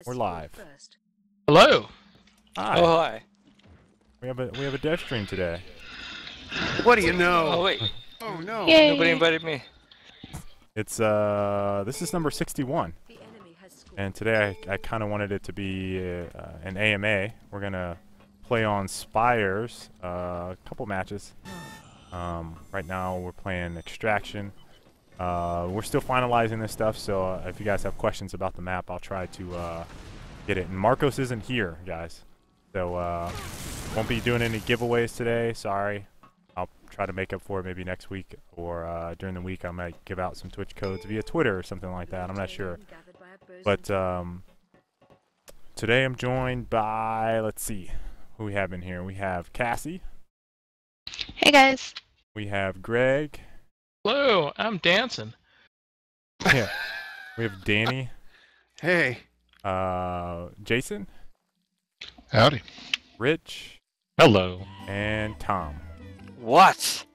We're live. Hello. Hi. Oh, hi. We have a dev stream today. What do you know? Oh, wait. Oh no. Yay. Nobody invited me. It's this is number 61. And today I kind of wanted it to be an AMA. We're gonna play on Spires, a couple matches. Right now we're playing Extraction. We're still finalizing this stuff, so if you guys have questions about the map, I'll try to get it. And Marcos isn't here, guys, so won't be doing any giveaways today. Sorry. I'll try to make up for it maybe next week, or during the week I might give out some Twitch codes via Twitter or something like that. I'm not sure. But today I'm joined by, let's see, who we have in here. We have Cassie. Hey guys. We have Greg. Hello. I'm dancing. Yeah. We have Danny. Hey. Jason. Howdy. Rich. Hello. And Tom. What?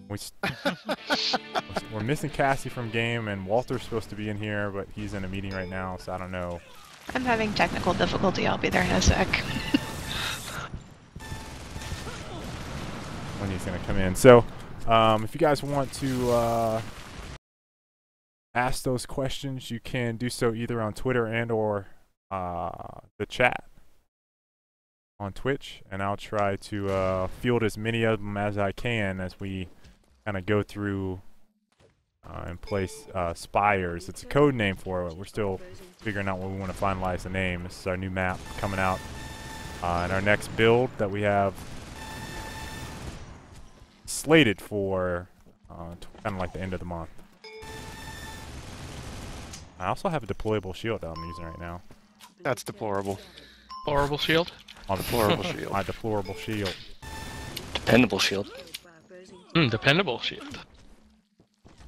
We're missing Cassie from game, and Walter's supposed to be in here, but he's in a meeting right now, so I don't know. I'm having technical difficulty. I'll be there in a sec. When he's gonna come in. So, if you guys want to ask those questions, you can do so either on Twitter and or the chat on Twitch, and I'll try to field as many of them as I can as we kind of go through and play Spires. It's a code name for it. We're still figuring out what we want to finalize the name. This is our new map coming out in our next build that we have slated for kind of like the end of the month. I also have a deployable shield that I'm using right now. That's deplorable. Horrible shield. On Deplorable shield. My deplorable shield. Dependable shield. Dependable shield.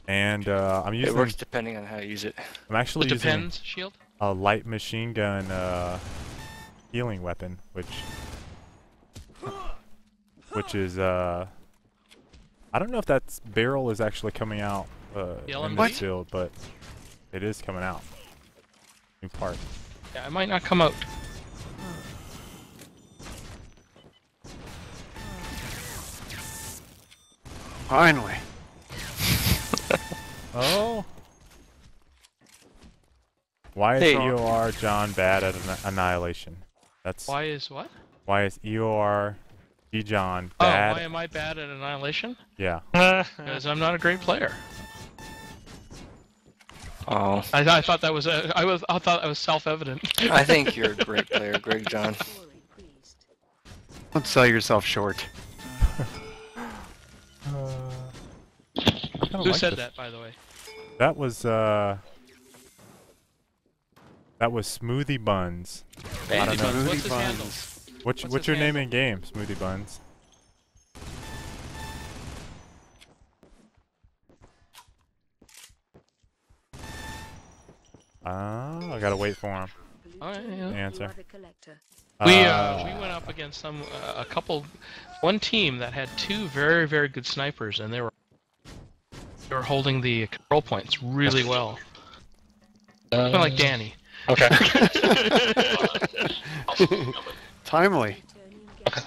And I'm using. It works depending on how you use it. I'm actually using Depends shield. a light machine gun healing weapon, which is I don't know if that barrel is actually coming out in this build, but it is coming out. New part. Yeah, it might not come out. Finally. Oh. Why is Hey. EOR John bad at Annihilation? That's Why is what? why is EOR G John Oh, bad? why am I bad at Annihilation? Yeah. Because I'm not a great player. Oh. I thought that was I thought that was self-evident. I think you're a great player, Greg John. Don't sell yourself short. Who said that, by the way? That was Smoothie Buns. I don't know. Buns. What's his Smoothie handle? Buns. What's his your name handle? in game, Smoothie Buns? I gotta wait for him Oh, yeah, to yeah. answer. We went up against one team that had two very, very good snipers, and they were holding the control points really well. Kind of like Danny. Okay. Timely.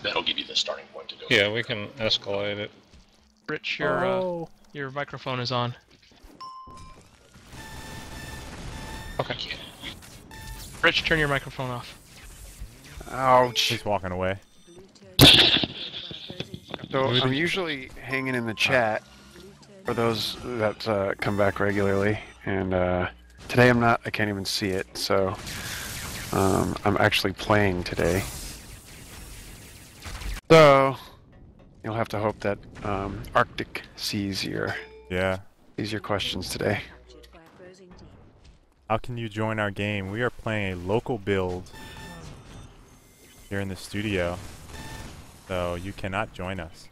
That'll give you the starting point to go. Yeah, we can escalate it. Rich, Oh. your microphone is on. Okay. Rich, turn your microphone off. Ouch. He's walking away. So I'm usually hanging in the chat for those that come back regularly, and today I'm not. I can't even see it. So I'm actually playing today. So you'll have to hope that Arctic sees your questions today. How can you join our game? We are playing a local build here in the studio, so you cannot join us.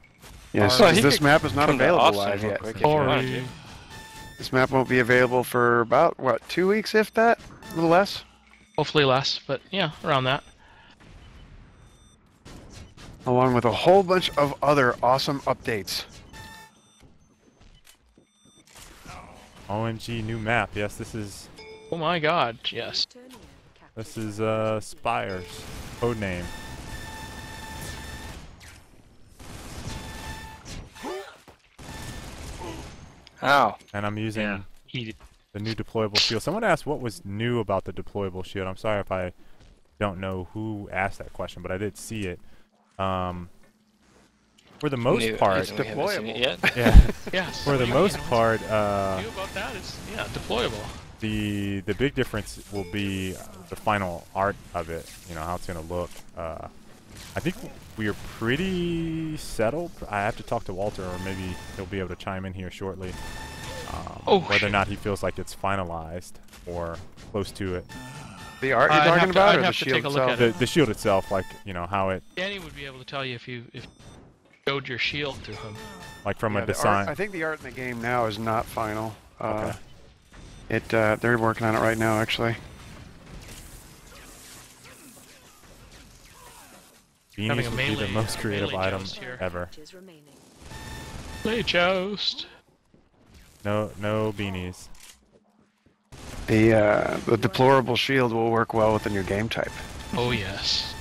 Yes, Well, because he this could map is not come to available Austin live real yet. quick if you wanted to. This map won't be available for about, what, 2 weeks, if that? A little less? Hopefully less, but yeah, around that. Along with a whole bunch of other awesome updates. OMG, new map. Yes, this is Oh my God, yes. This is Spires, code name. Ow. And I'm using Yeah. the new deployable shield. Someone asked what was new about the deployable shield. I'm sorry if I don't know who asked that question, but I did see it. For the most part, We haven't seen it yet. yeah. Yes. For the most part, New about that is deployable. the big difference will be the final art of it. You know how it's gonna look. I think we are pretty settled. I have to talk to Walter, or maybe he'll be able to chime in here shortly. Whether or not he feels like it's finalized or close to it. The art you're I'd talking have to- about, I'd or the have to shield take a look itself? at The shield itself, like, you know, how it, Danny would be able to tell you if you showed your shield to him. like from Yeah, a the design. art, I think the art in the game now is not final. Okay. They're working on it right now, actually. Beanies Having a would be the melee- most creative melee item joust here. ever. Play joust. No beanies. The deplorable shield will work well within your game type, Oh yes.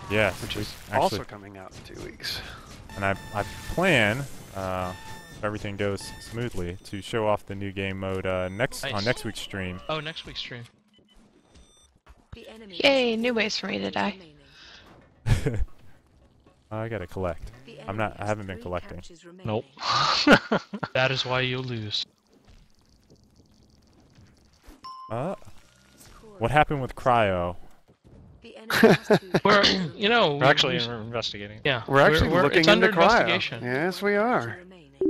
Yes, which we is actually, also coming out in 2 weeks. and I plan, if everything goes smoothly, to show off the new game mode on Nice. next week's stream. Oh, next week's stream. Yay, new ways for me to die. I gotta collect. I haven't been collecting. Nope. That is why you'll lose. What happened with Cryo? We're, you know, We're actually investigating. yeah. We're actually looking it's under into cryo. investigation. Yes, we are.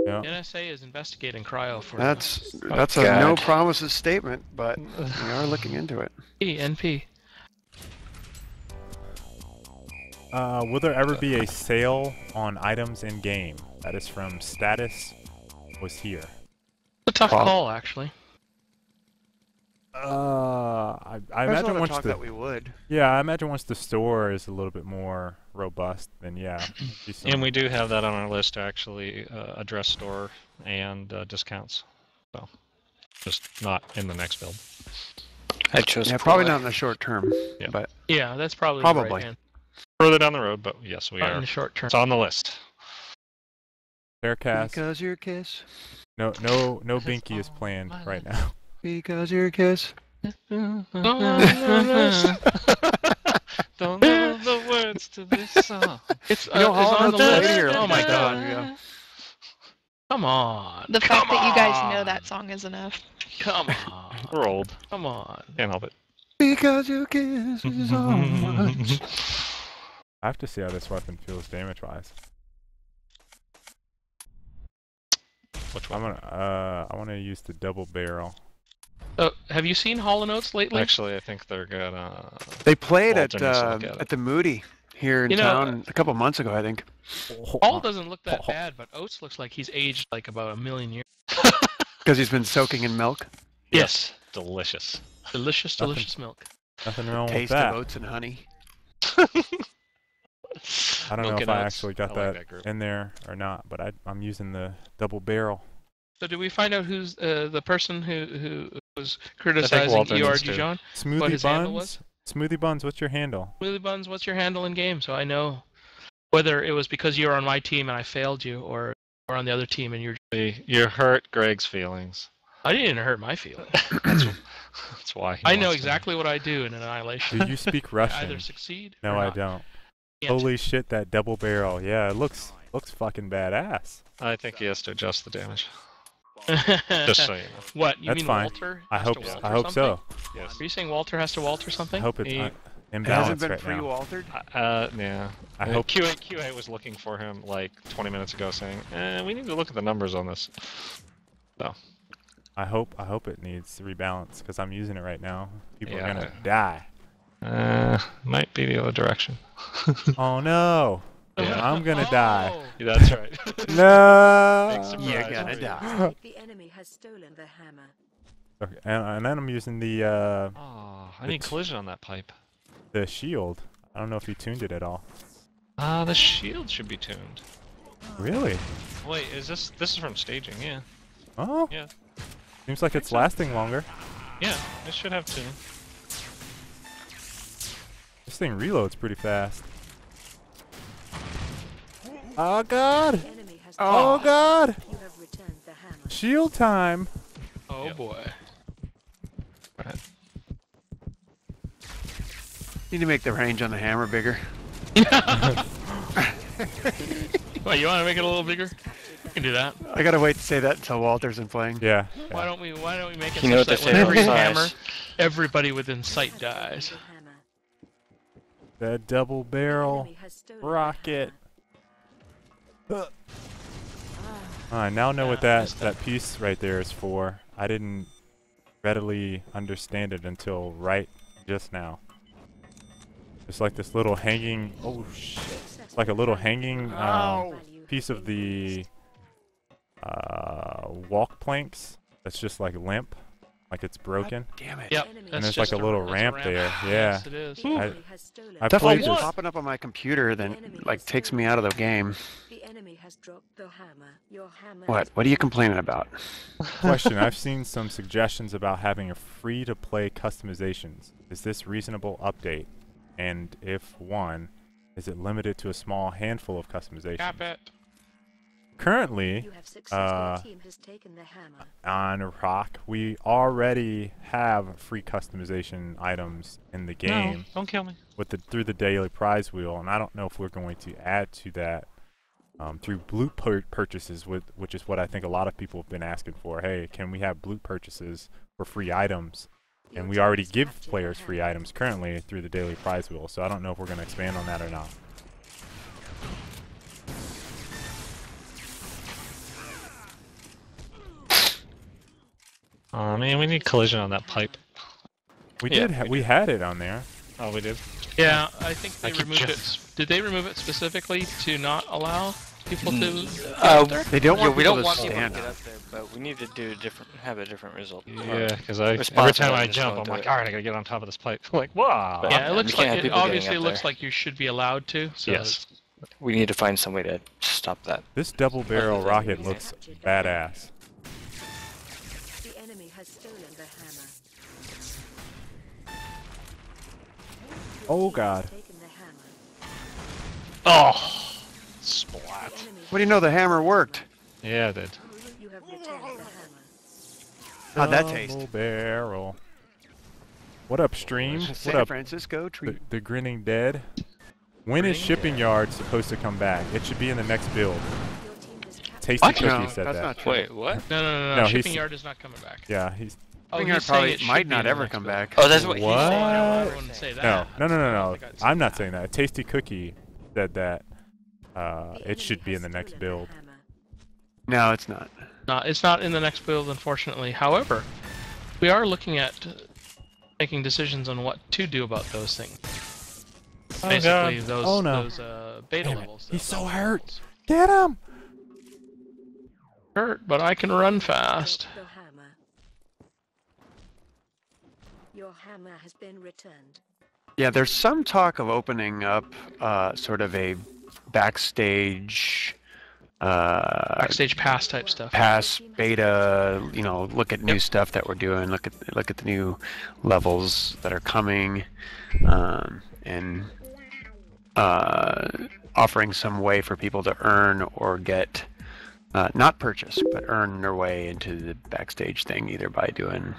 Yeah. The NSA is investigating cryo for That's a God. no promises statement, but we are looking into it. NP. Will there ever be a sale on items in game? That is from Status was here. It's a tough call, actually. I There's imagine a lot of once talk the that we would. I imagine once the store is a little bit more robust, then yeah. Be some- And we do have that on our list to actually address store and discounts. So, just not in the next build. I chose. Yeah, probably not in the short term, Yeah. but Yeah, that's probably Probably. right, man. Further down the road, but yes, we Not in are. the short term. It's on the list. Faircast. because your kiss, No binky is planned right now. because your kiss. Don't know the words to this song. It's, You know, it's Hall on and the Oates list. played here Oh my not god. long ago. Come on. The fact that you guys know on. that song is enough. Come on. We're old. Come on. Can't help it. Because your kiss is all much. I have to see how this weapon feels damage-wise. Which I'm one? gonna I want to use the double barrel. Have you seen Hall and Oates lately? Actually, I think they're gonna. They played Walter needs to look at it. at the Moody here in You know, town a couple months ago, I think. Hall doesn't look that bad, but Oates looks like he's aged like about a million years. Because he's been soaking in milk. Yes. Delicious. Delicious, Nothing. delicious milk. Nothing wrong with Taste that. of oats and honey. I don't know Milk if and I Oats. actually got I like that, that group. in there or not, but I'm using the double barrel. So did we find out who's the person who was criticizing Walter needs ERG to. John? Smoothie his handle Buns? Smoothie Buns, what's your handle? Willy Buns, what's your handle in game? So I know whether it was because you were on my team and I failed you, or on the other team and you're. You hurt Greg's feelings. I didn't hurt my feelings. That's why. I know exactly what I do in Annihilation. Do you speak I Russian? either succeed. No, or I not. don't. Can't. Holy shit, that double barrel. Yeah, it looks fucking badass. I think he has to adjust the damage. Just so you know. What? You That's mean fine. Walter? I has hope to so. Walter I hope so. Yes. Are you saying Walter has to Walter I something? hope it's He- It hasn't imbalanced been right now. pre-altered. Yeah. I hope QA was looking for him like 20 minutes ago, saying, "We need to look at the numbers on this." I hope it needs to rebalance because I'm using it right now. People are Yeah. gonna die. Might be the other direction. Oh no! Yeah. I'm gonna die. Oh. That's right. Big No! surprise. You're gonna die. The enemy has stolen the hammer. Okay, and then I'm using the Oh, I need collision on that pipe. shield. I don't know if you tuned it at all. The shield should be tuned. Really? Wait, this is from staging? Yeah. Oh. Yeah. Seems like it's lasting longer. Yeah, it should have tune. This thing reloads pretty fast. Oh god! The enemy has Oh god! You have returned the hammer. Shield time! Oh boy. Need to make the range on the hammer bigger. Well, you want to make it a little bigger? You can do that. I gotta wait to say that until Walter's in playing. Yeah. Why don't we make it You know such what that they say whenever about you size. hammer, everybody within sight dies. The hammer. That double barrel Enemy has stolen the rocket. hammer. I now know what Yeah, I that, missed that piece right there is for. I didn't readily understand it until right just now. It's like this little hanging. Oh shit! It's like a little hanging piece of the walk planks that's just like limp, like it's broken. Damn it. Yep. And That's there's like just a little that's ramp there. Yeah. Yes, it is. The enemy has stolen I Stuff played always this. popping up on my computer then like takes me out of the game. The enemy has dropped the hammer. Your hammer What? What are you complaining about? Question. I've seen some suggestions about having a free-to-play customizations. Is this reasonable update? And if one, is it limited to a small handful of customizations? Cap it. Currently, You have successful team has taken the hammer. on Rock, we already have free customization items in the game No, don't kill me. with through the daily prize wheel, and I don't know if we're going to add to that through blue purchases, which is what I think a lot of people have been asking for. Hey, can we have blue purchases for free items? And we already give players free items currently through the daily prize wheel, so I don't know if we're going to expand on that or not. Oh man, we need collision on that pipe. We Yeah, did. We had it on there. Oh, we did. Yeah, I think they I keep removed it. just- Did they remove it specifically to not allow people to get Uh, up there? They don't want we people don't to want people to stand get up. up there, but we need to do have a different result. Yeah, because every responsibility time I just jump, won't I'm do like, it. all right, I gotta get on top of this pipe. Like, wow. But- Yeah, it we looks can't like have it people getting obviously up looks there. like you should be allowed to. So Yes. We need to find some way to stop that. This double barrel than rocket we looks captured the badass. The enemy has stolen the hammer. Oh Team has god. taken the hammer. Oh, splat. The enemy What do you know? The hammer worked. Yeah, it did. You have returned the hammer. How'd that taste? Double barrel. What up, stream? What San up, Francisco treat. the Grinning Dead? When is Shipping Yard supposed to come back? It should be in the next build. Your team has captured Tasty What? Cookie No, said that's that. not true. Wait, what? No. No, Shipping he's- yard is not coming back. Yeah, he's Oh, Shipping he's Yard saying probably it should might be not in the ever next come build. back. Oh, that's what he's What? saying. I wouldn't say that. no. I think I'd say I'm not that. saying that. Tasty Cookie said that The it should enemy be in has the next stolen build. hammer. No, it's not. No, it's not in the next build, unfortunately. However, we are looking at making decisions on what to do about those things. Oh, Basically, God. those Oh, no. beta Damn it. levels. He's those so alpha hurt. levels. Get him! Hurt, but I can run fast. Drop the hammer. Your hammer has been returned. Yeah, there's some talk of opening up sort of a backstage Backstage pass type stuff. pass beta, you know, look at new stuff that we're doing, look at the new levels that are coming, and offering some way for people to earn or get not purchase, but earn their way into the backstage thing, either by doing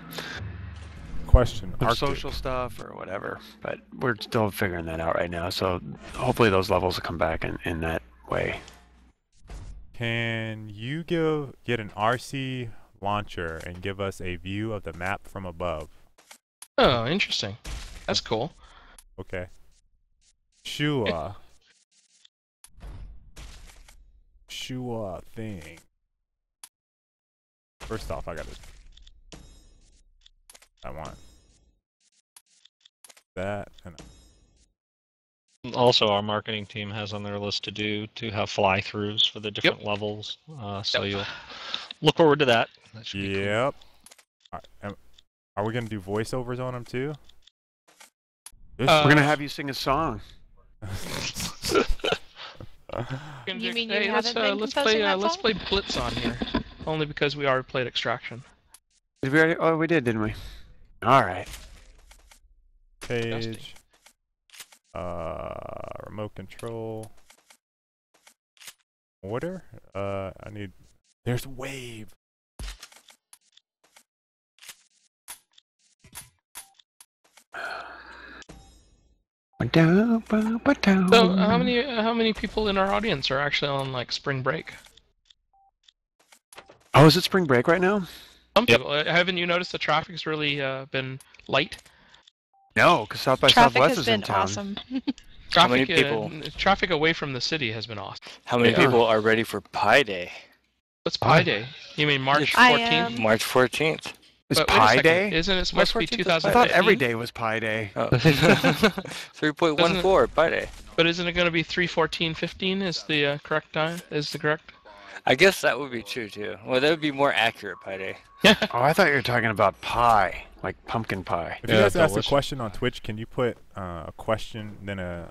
Question. some Arctic. social stuff or whatever. But we're still figuring that out right now. So hopefully those levels will come back in that way. Can you get an RC launcher and give us a view of the map from above? Oh, interesting. That's cool. Okay. Sure thing. First off, I want that and Also, our marketing team has on their list to have fly-throughs for the different levels. So Yep. you'll look forward to that. That should be cool. yep. Are we gonna do voiceovers on them too? This- We're gonna have you sing a song. You mean you Hey, haven't been let's composing play that let's song? play Blitz on here. Only because we already played Extraction. Did we already? Oh, we did, didn't we? All right. Page. Remote control. Order? I need... There's wave! So how many people in our audience are actually on like spring break? Oh, is it spring break right now? Some people. Haven't you noticed the traffic's really been light? No, because South by Traffic Southwest has is in been town. awesome. How many Traffic, people? Traffic away from the city has been awesome. How many Yeah. people are ready for Pi Day? What's Pi Day? You mean March I 14th? am. March 14th. Is But wait a Pi second, Day? Isn't it supposed to be 14th is Pi Day. 2015? I thought every day was Pi Day. Oh. 3.14 Pi Day. But isn't it going to be 3/14/15 is the correct time? Is the correct? I guess that would be true too. Well, that would be more accurate Pi Day. Oh, I thought you were talking about pie, like pumpkin pie. If you Yeah, guys ask a delicious. question on Twitch, can you put a question, then a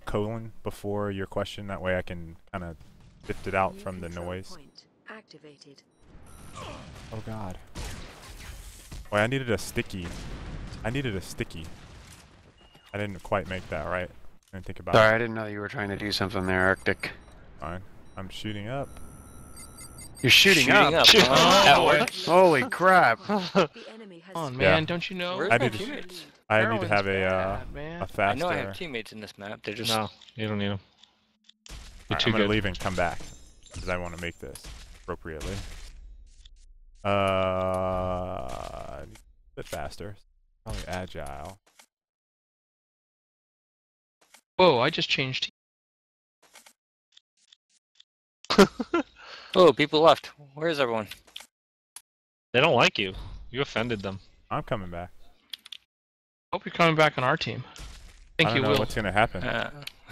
colon before your question? That way I can kind of sift it out New from the control noise. point activated. Oh god. Wait, I needed a sticky. I needed a sticky. I didn't quite make that right. I didn't think about Sorry, it. I didn't know you were trying to do something there, Arctic. Fine. I'm shooting up. You're shooting up. huh? At work. Holy crap. The enemy has Come on, spawned. man! Don't you know? Where's I my need to- teammates? I need to Heroin's have bad, man. a I faster. know I have teammates in this map. They're just No, you don't need them. You're Alright, too I'm gonna good. leave and come back because I want to make this appropriately. A bit faster. Probably agile. Whoa! I just changed. Oh, people left. Where is everyone? They don't like you. You offended them. I'm coming back. Hope you're coming back on our team. I I think don't you know will. what's gonna happen.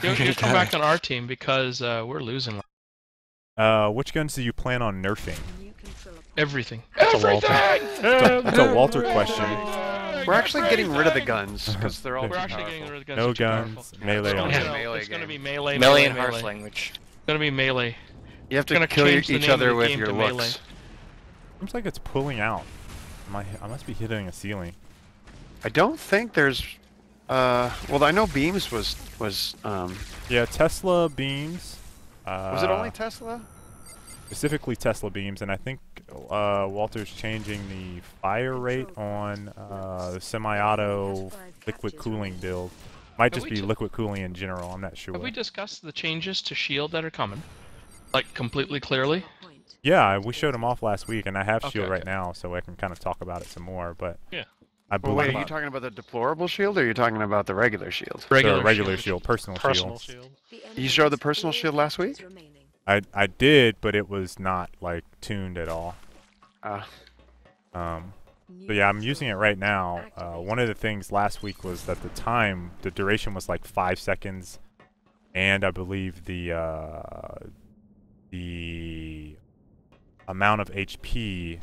You'll come back on our team because we're losing Which guns do you plan on nerfing? New control point. everything. That's a Walter. That's a Walter question. We're actually getting rid of the guns because they're all We're too actually powerful. getting rid of the guns. No that are too guns, powerful. melee It's only. gonna Yeah. be- Melee It's gonna be game. melee. Melee and melee. harsh language. It's gonna be melee. You have to Gonna kill change the each name of other the with game your to looks. Melee. Seems like it's pulling out. I must be hitting a ceiling. I don't think there's. Well, I know Beams was. Yeah, Tesla beams. Was it only Tesla? Specifically Tesla beams, and I think Walter's changing the fire rate on the semi-auto liquid cooling build. Might Have just we be t- liquid cooling in general. I'm not sure. Have we discussed the changes to shield that are coming? Like completely clearly? Control point. Yeah, we showed them off last week, and I have Okay, shield right okay. now, so I can kind of talk about it some more. But Yeah. I Well, believe wait, are you talking about the deplorable shield or are you talking about the regular shield? the regular shield, personal Personal shield. shield. The You enemy showed the has personal all shield last week? shields remaining. I did, but it was not like tuned at all. New So yeah, I'm control using it right now. activated. One of the things last week was that the duration was like 5 seconds, and I believe the amount of HP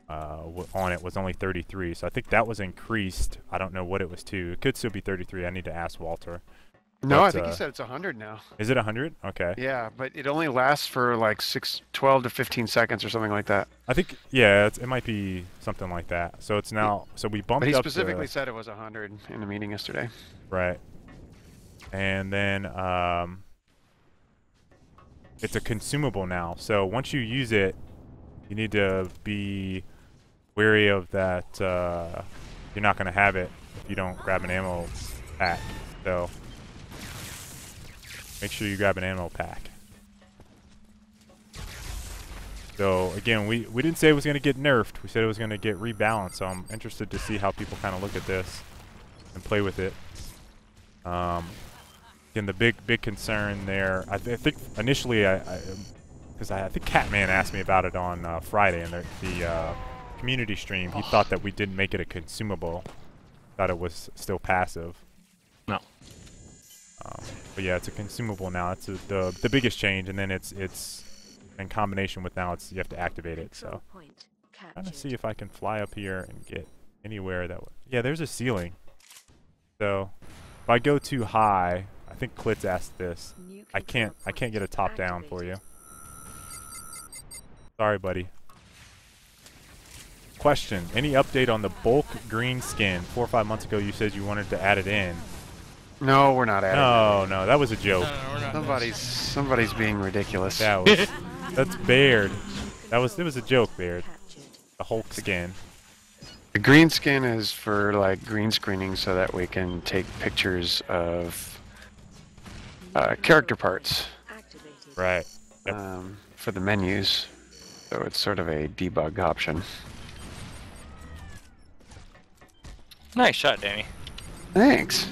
on it was only 33. So I think that was increased. I don't know what it was to. It could still be 33. I need to ask Walter. No, But, I think he said it's 100 now. Is it 100? Okay. Yeah, but it only lasts for like 12 to 15 seconds or something like that. I think yeah, it might be something like that. So it's now. So we bumped But he up specifically the, said it was 100 in the meeting yesterday. right. And then it's a consumable now. So once you use it, you need to be wary of that. You're not going to have it if you don't grab an ammo pack. So make sure you grab an ammo pack. So again, we didn't say it was going to get nerfed. We said it was going to get rebalanced. So I'm interested to see how people kind of look at this and play with it. Again, the big concern there. I think initially, because I think Catman asked me about it on Friday in the community stream. He thought that we didn't make it a consumable. Thought it was still passive. No. But yeah, it's a consumable now. It's the biggest change, and then it's in combination with now you have to activate it. So Control point trying to captured. see if I can fly up here and get anywhere that yeah, there's a ceiling. So if I go too high, I think Klitz asked this. New I can't control get a point top down for you. activated. Sorry, buddy. Question: any update on the bulk green skin? 4 or 5 months ago, you said you wanted to add it in. No, we're not adding. No, no, that was a joke. No, we're not. Somebody's being ridiculous. That was that's Baird. It was a joke, Baird. The Hulk skin. The green skin is for like green screening, so that we can take pictures of character parts Right. Yep. for the menus. So it's sort of a debug option. Nice shot, Danny. Thanks.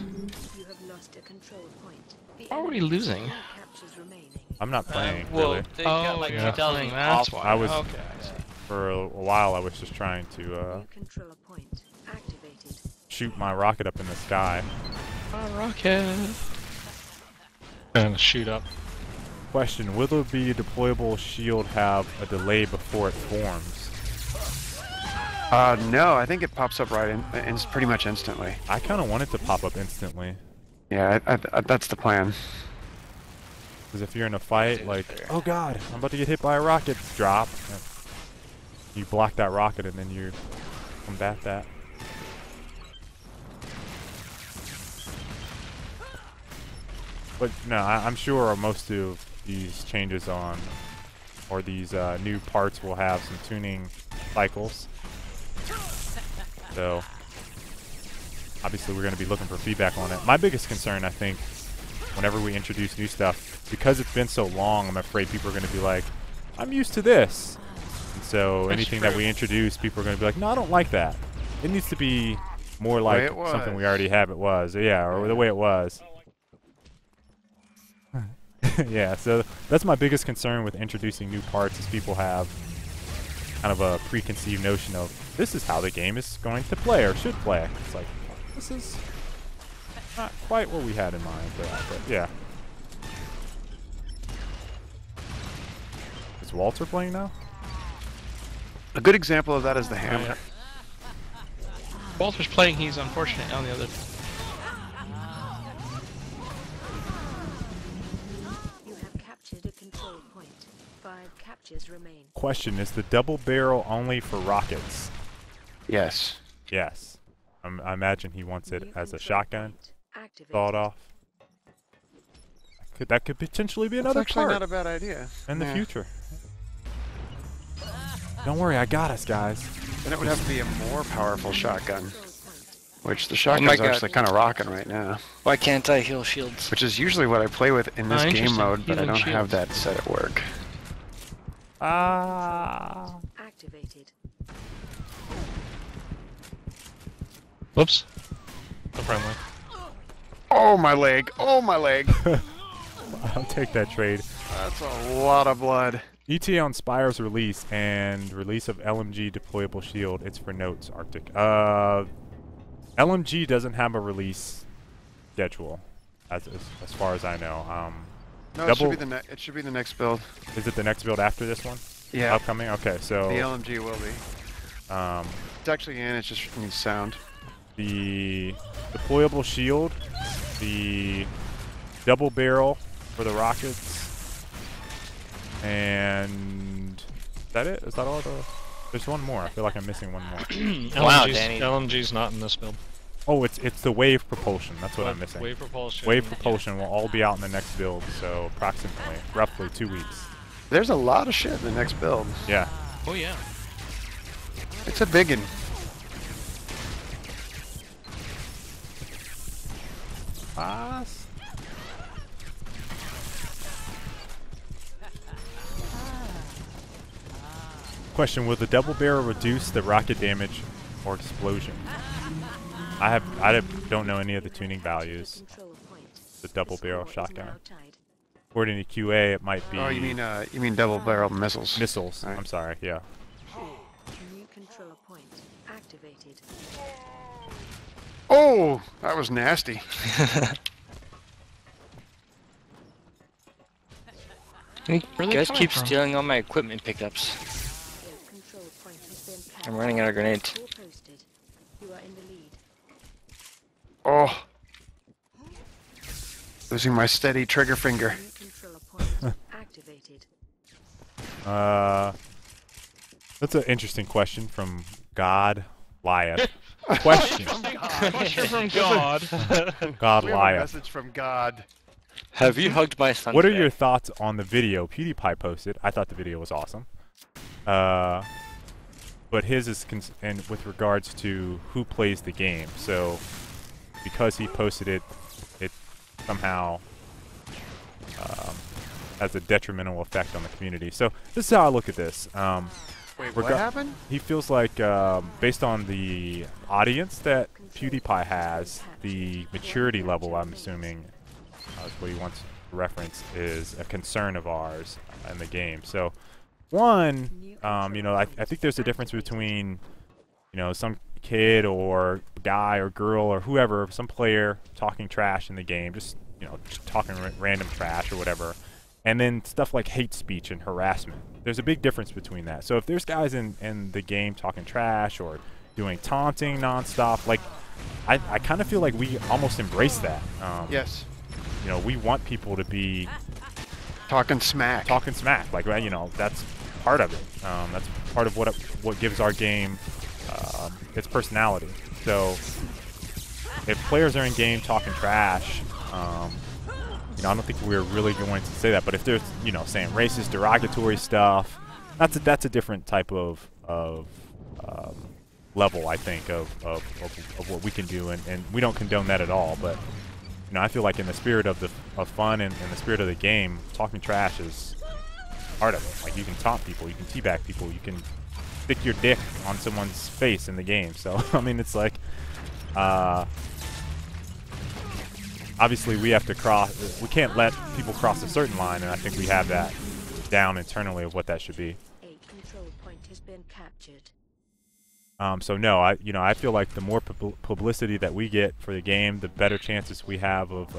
You have lost a control point. The How are we enemy losing? captures remaining. I'm not playing Well, really. they got like yeah. 2,000 That's off. why. I was Okay. for a while. I was just trying to New controller point activated. shoot my rocket up in the sky. Rocket. And shoot up. Question: will there be a deployable shield have a delay before it forms? No, I think it pops up right in pretty much instantly. I kind of want it to pop up instantly. Yeah, that's the plan. Because if you're in a fight, like, oh god, I'm about to get hit by a rocket, drop. You block that rocket and then you combat that. But no, I'm sure most of these changes on, or these new parts will have some tuning cycles. So, obviously we're going to be looking for feedback on it. My biggest concern, I think, whenever we introduce new stuff, because it's been so long, I'm afraid people are going to be like, I'm used to this. And so anything that we introduce, people are going to be like, no, I don't like that. It needs to be more like something we already have it was. Yeah, or the way it was. Yeah, so that's my biggest concern with introducing new parts is people have kind of a preconceived notion of this is how the game is going to play or should play. It's like, this is not quite what we had in mind, but yeah. Is Walter playing now? A good example of that is the hammer. Walter's playing. He's unfortunate on the other. You have captured a control point. 5 captures remain. Question, is the double barrel only for rockets? Yes. Yes. I imagine he wants it New as a control shotgun. point activated. Sawed off. That could potentially be That's another actually part not a bad idea. in the Yeah. future. Don't worry, I got us, guys. Then it would have to be a more powerful shotgun, Control point. which the my shotgun's God. actually kind of rocking right now. Why can't I heal shields? Which is usually what I play with in this game interesting. mode, but I Healing don't have shields. that set at work. Ah. Activated. Whoops. No friendly. Oh, my leg! Oh, my leg! I'll take that trade. That's a lot of blood. ETA on Spires release and release of LMG deployable shield. It's for notes, Arctic. LMG doesn't have a release schedule, as far as I know. No, it should be it should be the next build. Is it the next build after this one? Yeah. Upcoming? Okay, so The LMG will be. It's actually in. It just needs sound. the deployable shield, the double barrel for the rockets, and is that it? Is that all the? There's one more. I feel like I'm missing one more. Wow, Danny. LMG's not in this build. Oh, it's the wave propulsion. That's what I'm missing. Wave propulsion. Wave propulsion will all be out in the next build, so approximately, roughly 2 weeks. There's a lot of shit in the next build. Yeah. Oh yeah. It's a biggin. Question: will the double barrel reduce the rocket damage or explosion? I don't know any of the tuning values. Control point. The double barrel Score is shotgun. now tied. According to QA, it might be Oh, you mean double-barreled missiles? missiles. Right. I'm sorry. Yeah. New control point activated. Oh, that was nasty. You Where are they guys coming keep from? stealing all my equipment pickups. Your control point has been captured. I'm running out of grenades. Score posted. You are in the lead. Oh. Losing my steady trigger finger. New control point activated. That's an interesting question from God Lieth. Question: Question from God. God We have a liar. message from God. Have you hugged my son What are today? your thoughts on the video PewDiePie posted? I thought the video was awesome. But his is and with regards to who plays the game. So because he posted it, it somehow has a detrimental effect on the community. So this is how I look at this. Wait, what happened? He feels like, based on the audience that PewDiePie has, the maturity level, I'm assuming, is what he wants to reference, is a concern of ours in the game. So, one, you know, I think there's a difference between, you know, some kid or guy or girl or whoever, some player talking trash in the game, just, you know, just talking random trash or whatever, and then stuff like hate speech and harassment. There's a big difference between that. So if there's guys in the game talking trash or doing taunting nonstop, like, I kind of feel like we almost embrace that. Yes. You know, we want people to be Talking smack. talking smack. Like, you know, that's part of it. That's part of what gives our game its personality. So if players are in game talking trash, you know, I don't think we're really going to say that. But if they're, you know, saying racist, derogatory stuff, that's a different type of level, I think, of what we can do, and we don't condone that at all. But you know, I feel like in the spirit of fun and in the spirit of the game, talking trash is part of it. Like, you can taunt people, you can teabag people, you can stick your dick on someone's face in the game. So I mean, it's like, obviously we have to cross. We can't let people cross a certain line, and I think we have that down internally of what that should be. A control point has been captured. So no, I feel like the more publicity that we get for the game, the better chances we have of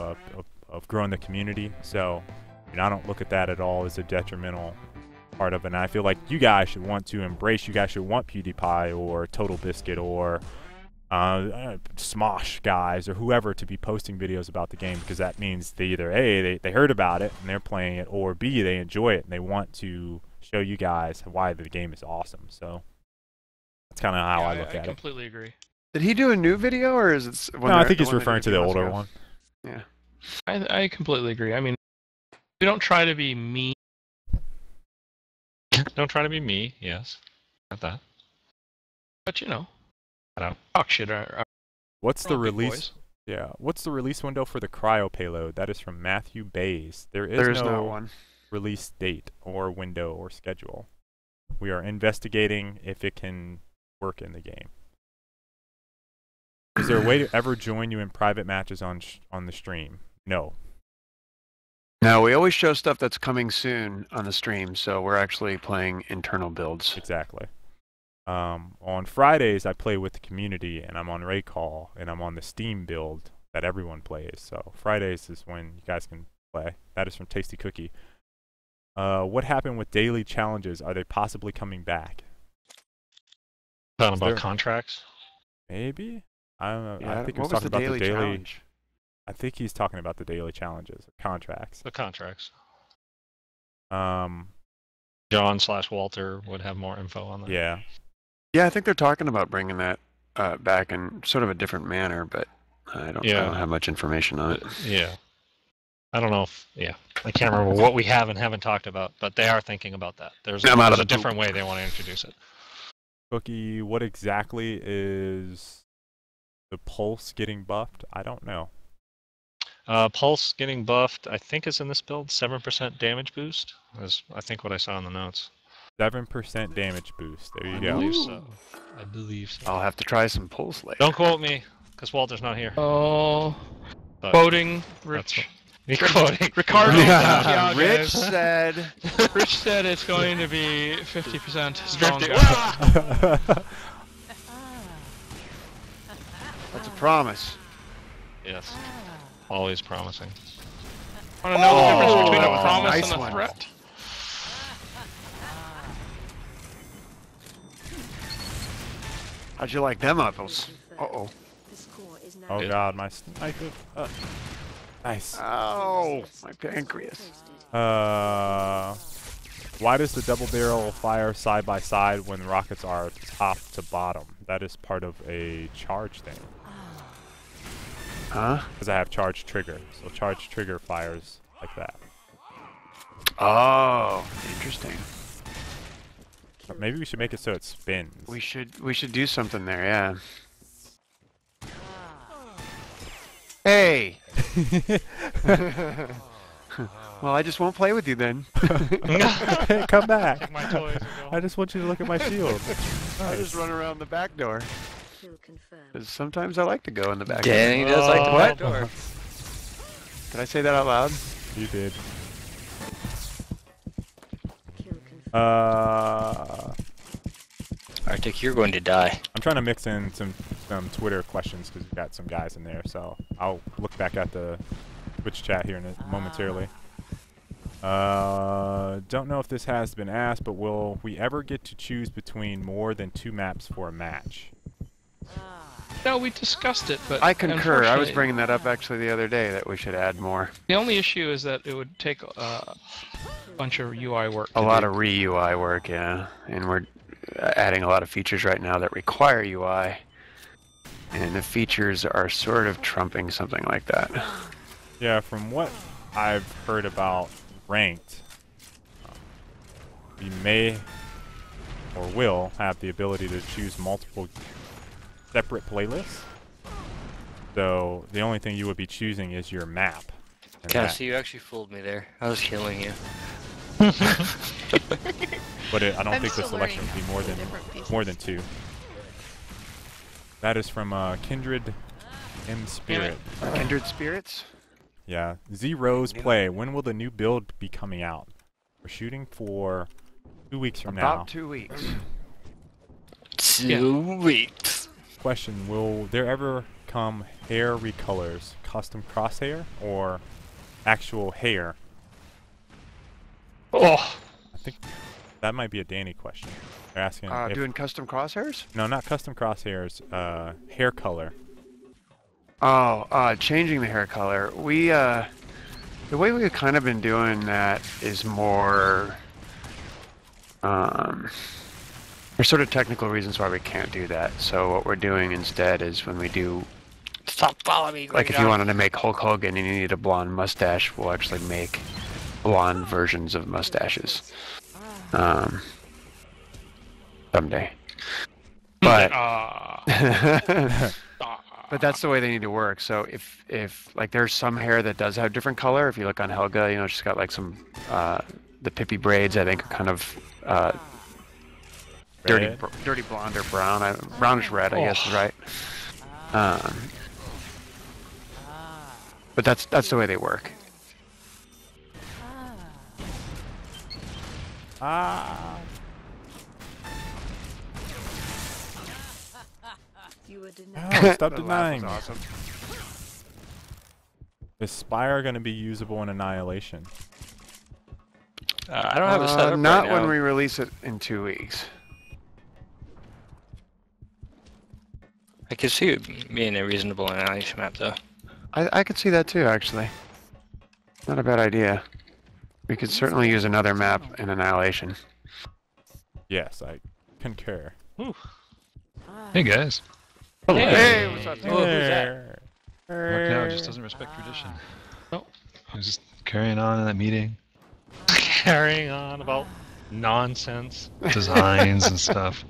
growing the community. So, you know, I don't look at that at all as a detrimental part of it. And I feel like you guys should want to embrace. You guys should want PewDiePie or Total Biscuit or Smosh guys or whoever to be posting videos about the game, because that means they either A, they heard about it and they're playing it, or B, they enjoy it and they want to show you guys why the game is awesome. So that's kind of how I look at it. I completely agree. Did he do a new video, or is it? No, I think he's referring to the older one. Yeah. I completely agree. I mean, we don't try to be mean. Don't try to be me. Yes, got that. But you know, I don't. talk shit. What's the Big release? boys. Yeah, what's the release window for the cryo payload? That is from Matthew Bays. There There's is no no one. release date or window or schedule. We are investigating if it can work in the game. Is there a way to ever join you in private matches on the stream? No. No, we always show stuff that's coming soon on the stream, so we're actually playing internal builds. Exactly. On Fridays, I play with the community, and I'm on Ray Call, and I'm on the Steam build that everyone plays. So Fridays is when you guys can play. That is from Tasty Cookie. What happened with daily challenges? Are they possibly coming back? Talking about contracts. Maybe? I don't know. Yeah, I think he what was was talking the about daily challenge? I think he's talking about the daily challenges, contracts. The contracts. Um, John/Walter would have more info on that. yeah. Yeah, I think they're talking about bringing that back in sort of a different manner, but I don't have much information on it. Yeah. I don't know if, I can't remember what we have and haven't talked about, but they are thinking about that. There's a different way they want to introduce it. Cookie, what exactly is the pulse getting buffed? I don't know. Pulse getting buffed, I think is in this build, 7% damage boost. Is I think what I saw in the notes. 7% damage boost. There you I go. believe so. I believe so. I'll have to try some pulse later. Don't quote me, because Walter's not here. Oh, But quoting that's Rich. me quoting. Ricardo Yeah, Santiago. Rich said. Rich said it's going to be 50% stronger. That's a promise. Yes. Always promising. Want to know the difference between that a was a promise nice and a one. threat? How'd you like them apples? Uh-oh. The score is now Oh god, my sniper. Nice. Oh, my pancreas. Why does the double barrel fire side by side when rockets are top to bottom? That is part of a charge thing. Huh? Because I have charge trigger. So charge trigger fires like that. Oh, interesting. Or maybe we should make it so it spins. We should do something there, yeah. Hey! Well, I just won't play with you then. Hey, come back. Take my toys and go. I just want you to look at my shield. I just run around the back door. Kill confirmed. 'Cause sometimes I like to go in the back Danny does like the What? back door. door. Did I say that out loud? You did. Kill confirmed. Arctic, you're going to die. I'm trying to mix in some Twitter questions because we've got some guys in there. So I'll look back at the Twitch chat here momentarily. Don't know if this has been asked, but will we ever get to choose between more than 2 maps for a match? No, we discussed it, but I concur. I was unfortunately, bringing that up actually the other day that we should add more. the only issue is that it would take a bunch of UI work. A to lot do. of re-UI work, yeah. And we're adding a lot of features right now that require UI. And the features are sort of trumping something like that. Yeah, from what I've heard about ranked, we may or will have the ability to choose multiple separate playlists. So the only thing you would be choosing is your map. And that- Cassie, you actually fooled me there. I was killing you. But I don't I'm think the still selection learning would be more than 2. That is from Kindred M Spirit. Kindred Spirits? Yeah. Z Rose Play. When will the new build be coming out? We're shooting for 2 weeks from now. About 2 weeks. 2 weeks. Question, will there ever come hair recolors, custom crosshair, or actual hair? Oh, I think that might be a Danny question. They're asking if, Doing custom crosshairs? no, not custom crosshairs, hair color. Oh, changing the hair color. We, the way we've kind of been doing that is more, there's sort of technical reasons why we can't do that. So what we're doing instead is when we do, Stop following me. like if you wanted to make Hulk Hogan and you need a blonde mustache, we'll actually make blonde versions of mustaches. Someday. But but that's the way they need to work. So if like there's some hair that does have different color. If you look on Helga, you know, she's got like some the Pippi braids. I think are kind of dirty blonde or brown. Brownish red, I guess is right. But that's the way they work. You were Oh, denied. stop The laugh denying was me. awesome. Is Spire going to be usable in Annihilation? I don't have a setup Not right when now. we release it in 2 weeks. I could see it being a reasonable annihilation map, though. I could see that too, actually. Not a bad idea. We could certainly use another map in Annihilation. Yes, I concur. Hey guys. Hey, what's up, dude? Oh, who's that? Working out just doesn't respect tradition. Nope. I was just carrying on in that meeting. Carrying on about nonsense. Designs and stuff.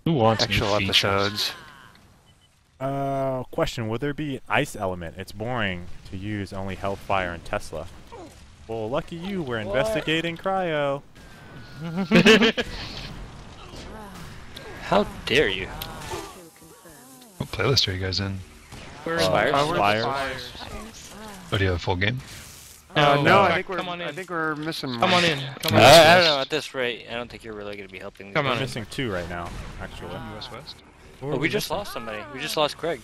Who wants Actual new features? episodes. Question, will there be an ice element? It's boring to use only Hellfire and Tesla. Well, lucky you, we're investigating cryo. How dare you? Kill confirmed. What playlist are you guys in? we're Spires? in Spires. Oh, do you have a full game? No, I Back, think come on in. we're missing. Come on in. Come on in. I don't know. At this rate, I don't think you're really going to be helping. Come me. on We're in. missing 2 right now, actually. US West? Who are Well, we just missing? lost somebody. We just lost Craig.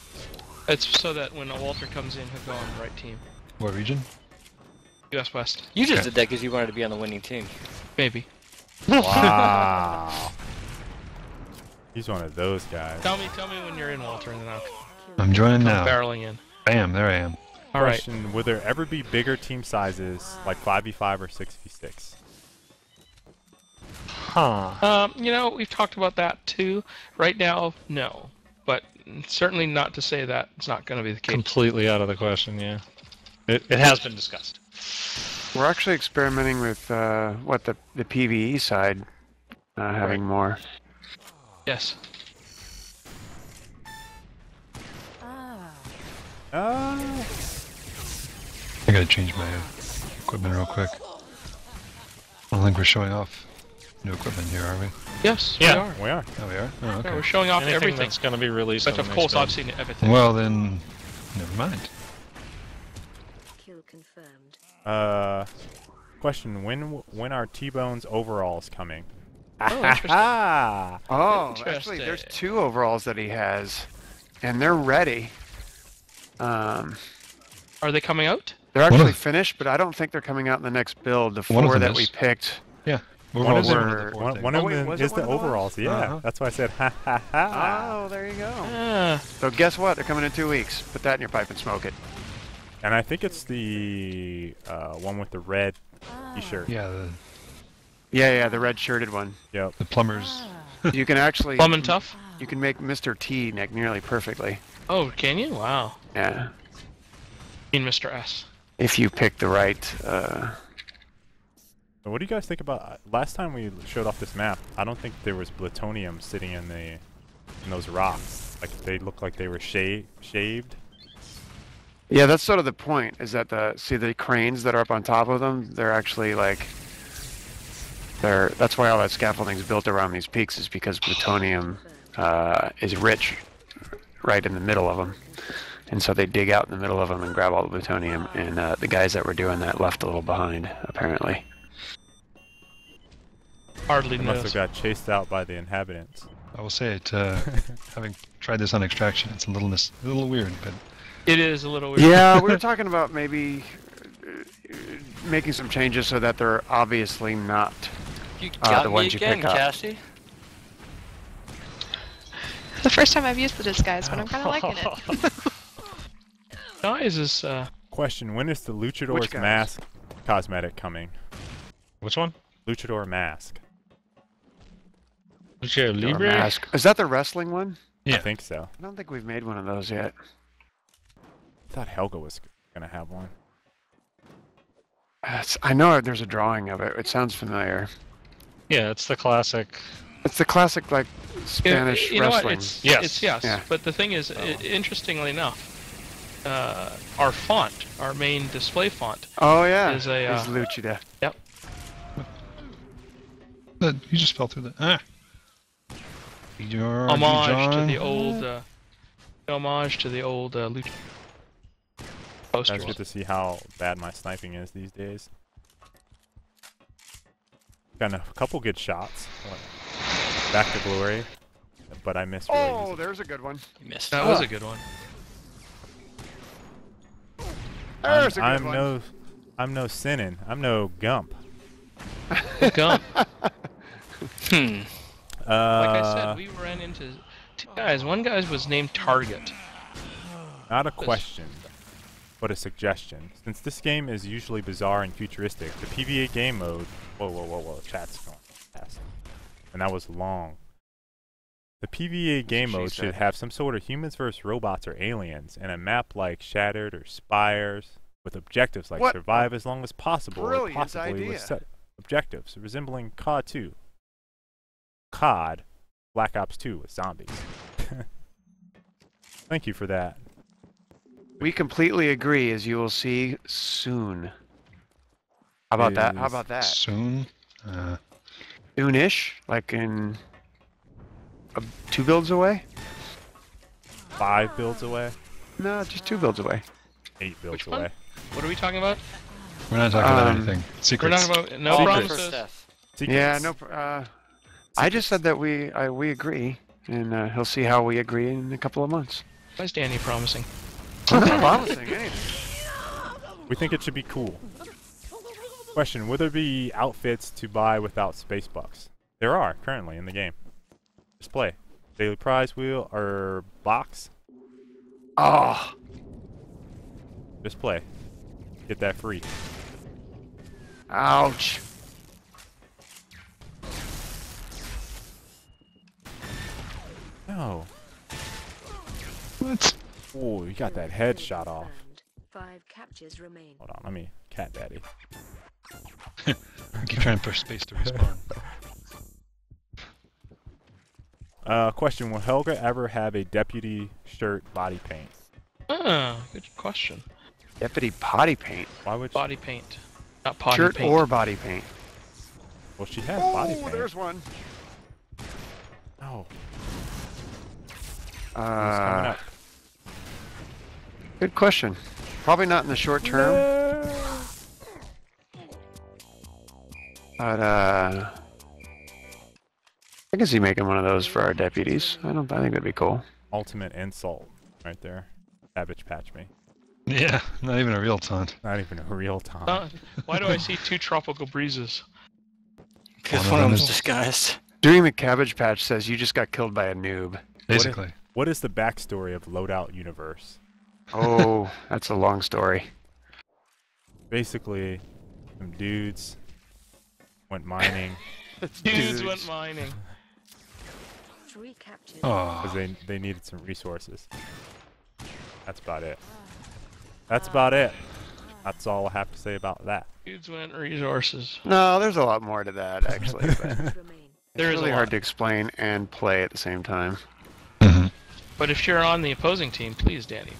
It's so that when Walter comes in, he'll go on the right team. What region? US West, You just Okay. did that because you wanted to be on the winning team. maybe. Wow. He's one of those guys. Tell me when you're in, Walter, and then I'll I'm joining come now. barreling in. I am, there I am. All right. Question, will there ever be bigger team sizes like 5v5 or 6v6? Huh. You know, we've talked about that too. Right now, no. But certainly not to say that it's not going to be the case. Completely out of the question, yeah. It has been discussed. We're actually experimenting with what the PvE side having more. Yes. I gotta change my equipment real quick. I don't think we're showing off new equipment here, are we? Yes, Yeah. we are. Oh, we are? Oh, okay. Yeah, we're showing off Anything everything. that's going to be released. But on of the course, next I've build. seen everything. Well, then, never mind. Kill confirmed. Question: When are T-Bone's overalls coming? Oh, interesting. Oh, Interesting. actually, there's 2 overalls that he has, and they're ready. Are they coming out? They're One actually of- finished, but I don't think they're coming out in the next build. The One of 4 them that we is. picked. Yeah. We're One all of them- one of the four One things. of wait, them was it is one the of those? overalls. Yeah, Uh-huh. that's why I said ha ha ha. Oh, there you go. Ah, So guess what? They're coming in 2 weeks. Put that in your pipe and smoke it. And I think it's the one with the red T-shirt. Yeah, Yeah, the red shirted one. Yep. the plumbers. You can actually plum and tough? you can make Mr. T nearly perfectly. Oh, can you? Wow. Yeah, I mean, Mr. S. if you pick the right. So what do you guys think about? Last time we showed off this map, I don't think there was plutonium sitting in those rocks. Like they looked like they were shaved. Yeah, that's sort of the point. Is that the cranes that are up on top of them? They're actually like. That's why all that scaffolding is built around these peaks, is because plutonium is rich right in the middle of them. And so they dig out in the middle of them and grab all the plutonium, and the guys that were doing that left a little behind, apparently. Hardly They must have knows. got chased out by the inhabitants. I will say it, having tried this on extraction, it's a little weird, but It is a little weird. Yeah, we were talking about maybe making some changes so that they're obviously not You the got me ones you again, pick up. Cassie. The first time I've used the disguise, but I'm kind of liking it. Guys is Question: When is the Which Luchador's guys? mask cosmetic coming? Which one? Luchador mask. Lucha Or Libre? mask. Is that the wrestling one? I Yeah. think so. I don't think we've made one of those yet. I thought Helga was gonna have one. I know there's a drawing of it. It sounds familiar. Yeah, it's the classic. It's the classic, like, Spanish you know what? wrestling. Yes. It's yes. Yeah. But the thing is, interestingly enough, our font, our main display font, Oh, yeah. is a, Is Luchida. but you just fell through the. Ah! Your homage to the old, Lucha poster. That's good to see how bad my sniping is these days. Got a couple good shots. Back to glory, but I missed. Really Oh, easy. there's a good one. You missed. That was a good one. There's a good one. I'm no sinning. I'm no Gump. Gump. Hmm. Like I said, we ran into 2 guys. One guy was named Target. Not a question, but a suggestion. Since this game is usually bizarre and futuristic, the PvE game mode. Whoa! Chat's going fast, and that was long. The PvE game She mode said. should have some sort of humans versus robots or aliens, and a map like Shattered or Spires, with objectives like What survive as long as possible, or brilliant possibly idea. with set objectives resembling COD 2. COD, Black Ops 2 with zombies. Thank you for that. We completely agree, as you will see soon. How about that? How Is- about that? Soon. Soonish? Like in 2 builds away? 5 builds away, No, just 2 builds away. 8 builds Which one? away. What are we talking about? We're not talking about Um, anything. We're Secrets. not about no Secrets. promises. Death. Yeah, Secrets. no. I just said that we agree, and he'll see how we agree in a couple of months. Why is Danny promising? I'm not promising anything. We think it should be cool. Question: Will there be outfits to buy without space bucks? There are currently in the game. Display. Daily prize wheel or box. Oh, Display. Get that free. ouch. No. What? Oh, you got that head shot off. 5 captures remain. Hold on, let me cat daddy. I keep trying to push space to respawn. Question: will Helga ever have a deputy shirt body paint? Ah, good question. Deputy potty paint. Why would Body paint, not potty Shirt paint. or body paint. Well, she has body paint. There's one. Oh. Who's coming up? Good question. Probably not in the short term. But I can see making one of those for our deputies. I think that'd be cool. Ultimate insult, right there. Cabbage Patch me. Yeah, not even a real taunt. Not even a real taunt. Why do I see 2 tropical breezes? Because One one of of them them's is- disguised. Doing the Cabbage Patch says you just got killed by a noob. Basically. What is the backstory of Loadout Universe? Oh, that's a long story. Basically, some dudes went mining Dudes went mining. 3 captures. Oh. because they needed some resources. That's about it. That's about it. That's all I have to say about that. Dudes went resources. No, there's a lot more to that, actually. But it's Remain. There is really a hard lot. to explain and play at the same time. Mm-hmm. But if you're on the opposing team, please, Danny.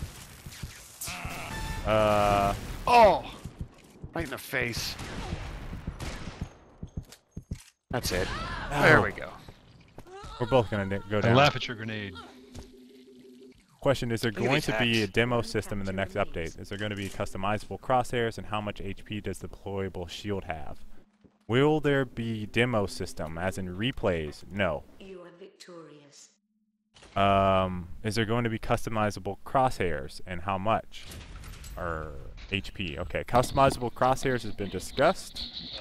Oh! Right in the face. That's it. There we go. We're both gonna go I down. laugh at your grenade. Question: is there Look at going these to be a hacks. demo system in the next update? Is there going to be customizable crosshairs, and how much HP does the deployable shield have? Will there be demo system, as in replays? No. You are victorious. Is there going to be customizable crosshairs, and how much? Or HP? Okay, customizable crosshairs has been discussed,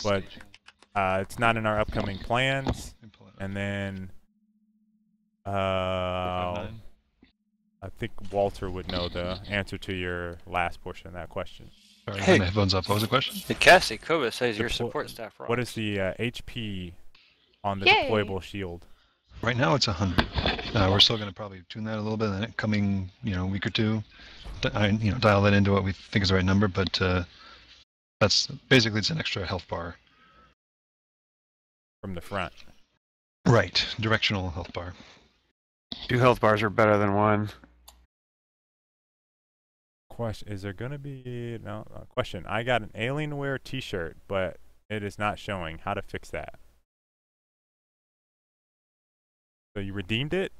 but it's not in our upcoming plans. And then, I think Walter would know the answer to your last portion of that question. Sorry, Hey. my headphones up. What was the question? The Cassie Koba says your Deplo- support staff rocks. What is the HP on the Yay. deployable shield? Right now it's 100. We're still going to probably tune that a little bit in the coming, week or two. Dial that into what we think is the right number. But that's basically it's an extra health bar. From the front. Right, directional health bar. 2 health bars are better than 1. Question: is there going to be question? I got an Alienware T-shirt, but it is not showing. How to fix that? So you redeemed it?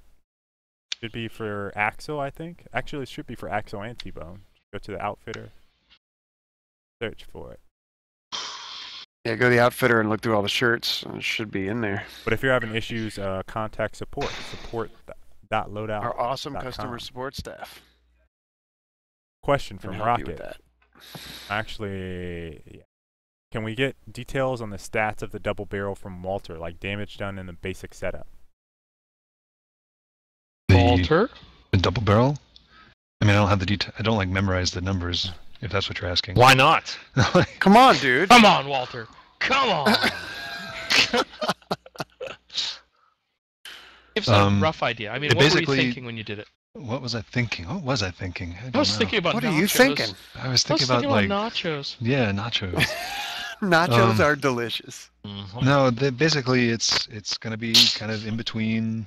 Should be for Axel, I think. Actually, it should be for Axel and T-Bone. Go to the outfitter. Search for it. Yeah, go to the outfitter and look through all the shirts. It should be in there. But if you're having issues, contact support. Support.loadout. Our awesome .com. customer support staff Question can from help you with Rocket. that. Actually, yeah. Can we get details on the stats of the double barrel from Walter, like damage done in the basic setup? Walter? The double barrel. I mean, I don't have the detail. I don't memorize the numbers. If that's what you're asking. Why not? Come on, dude. Come on, Walter. Come on. Give us a rough idea. I mean, it what were you basically- thinking when you did it? What was I thinking? I I was thinking about What nachos. are you thinking? I was I was thinking about nachos. yeah, nachos. Nachos are delicious. No, basically it's going to be kind of in between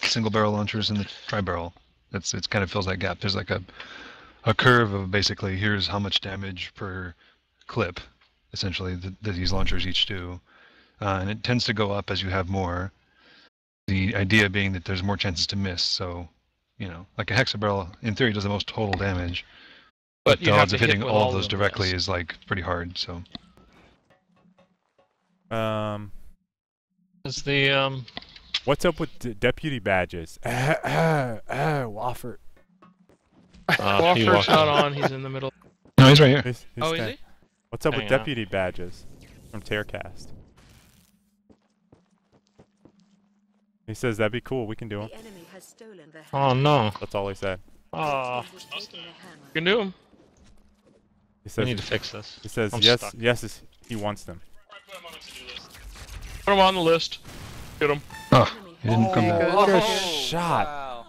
single barrel launchers and the tri barrel. It kind of fills that gap. There's like a curve of basically here's how much damage per clip, essentially that these launchers each do, and it tends to go up as you have more. The idea being that there's more chances to miss. So, like a hexabarrel in theory does the most total damage, but you the have odds to of hit hitting with all of those them, directly yes. is pretty hard. So. Is the What's up with deputy badges? Wofford. Walter's not on. He's in the middle. No, he's right here. He's Oh, is sta- he? What's up with Hanging out. deputy badges from Tearcast? He says that'd be cool. We can do them. The enemy has stolen the Oh no. That's all he said. Oh, Has taken the hammer. You can do him. He we says. need to fix this. He says I'm yes. stuck. Yes, he wants them. Put him on the list. Get him. Oh, Enemy He didn't come back. What a Oh, shot! wow.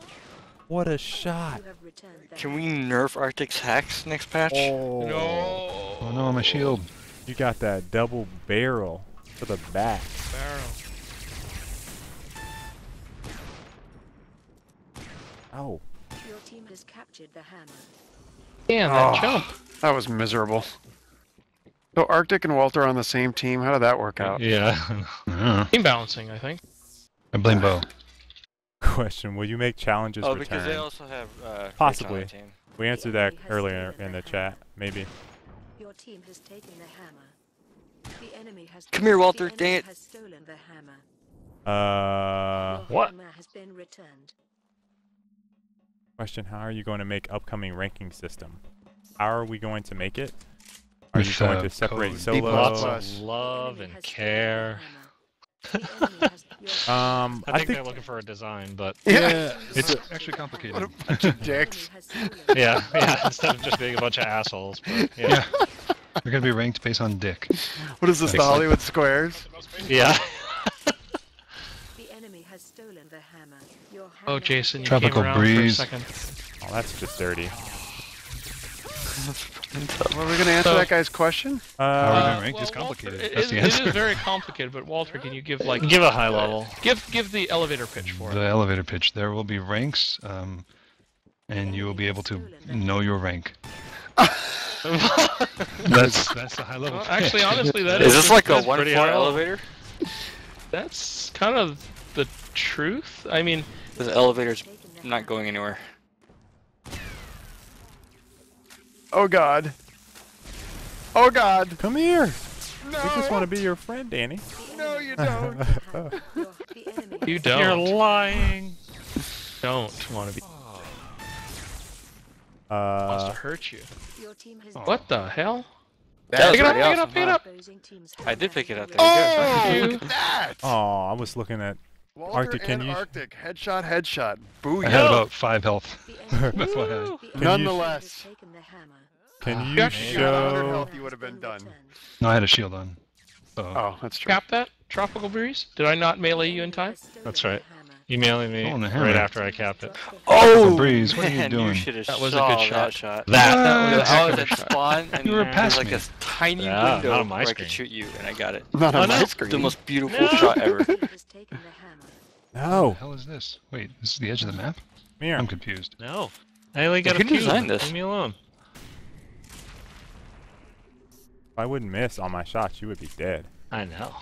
What a shot! You have returned the Can we nerf Arctic's hacks next patch? Oh, No. Oh no, my shield. you got that double barrel to the back. Barrel. Oh, Your team has captured the hammer. Damn, that Oh. jump. That was miserable. So Arctic and Walter are on the same team. How did that work out? Yeah. Team balancing, I think. I blame Bo. question: will you make challenges Oh, return? because they also have Rich Possibly. on the team. We answered that earlier in the chat. Maybe. Your team has taken the hammer. The enemy has Come here, Walter, the dang enemy it. has stolen the hammer. Your What? hammer has been returned. Question: how are you going to make upcoming ranking system? How are we going to make it? Are you With, going to separate code. solo? Lots Plus. of The love enemy and has stolen care. the hammer. The enemy has- your I I think think they're looking for a design, but Yeah. It's actually complicated. What a bunch of enemy dicks. has stolen yeah, yeah. Instead of just being a bunch of assholes. But, yeah. Yeah. They're gonna be ranked based on dick. What is this, the Excellent. Hollywood Squares? Yeah. The enemy has stolen the hammer. Your hammer Oh, has Jason, you been Tropical came around breeze. for a second. oh, that's just dirty. Well, are we gonna answer So- that guy's question? How are we Uh, gonna rank? It's Walter, complicated. it That's is- the it answer. is very complicated, but Walter, can you give like Give a high level. give the elevator pitch for The it? elevator pitch. There will be ranks, and you will be able to know your rank. That's the high level. Well, actually, honestly, that Is this like a that's one pretty floor high. elevator? That's kind of the truth. I mean, The elevator's not going anywhere. Oh God. Oh God. come here. No. We just want to be your friend, Danny. No, you don't. The enemy you has don't. You're lying. Don't want to be. Wants to Uh, hurt you. Your team has What the hell? That was Pick it up, pretty pick it up, awesome, pick it huh? up. opposing team's I did hammer pick it has up. been There you Oh, go. look at that. oh, I was looking at. Walter Arctic, can and you- Arctic. Headshot, headshot. I Booyah. had about 5 health. The enemy That's what I had. the Can enemy Nonetheless. has taken the hammer. Can You you actually If you had 100 show? health, you would have been done. No, I had a shield on. So Oh, that's true. Cap that tropical breeze. Did I not melee you in time? That's right. Emailing me Oh, the right hammer. after I capped it. Oh, Breeze, what are you man, doing? should have That was a saw good that shot. shot. That was a I heck was of a at shot. spawn, and You were there's past like me. a tiny Yeah, window not on my where I screen. could shoot you, and I got it. Not on Oh, my no. screen. The most beautiful No. shot ever. Your team has taken the hammer. what the No. hell is this? Wait, this is the edge of the map? Come here. I'm confused. No. I only got Who a few. designed this? Leave me alone. If I wouldn't miss all my shots, you would be dead. I know.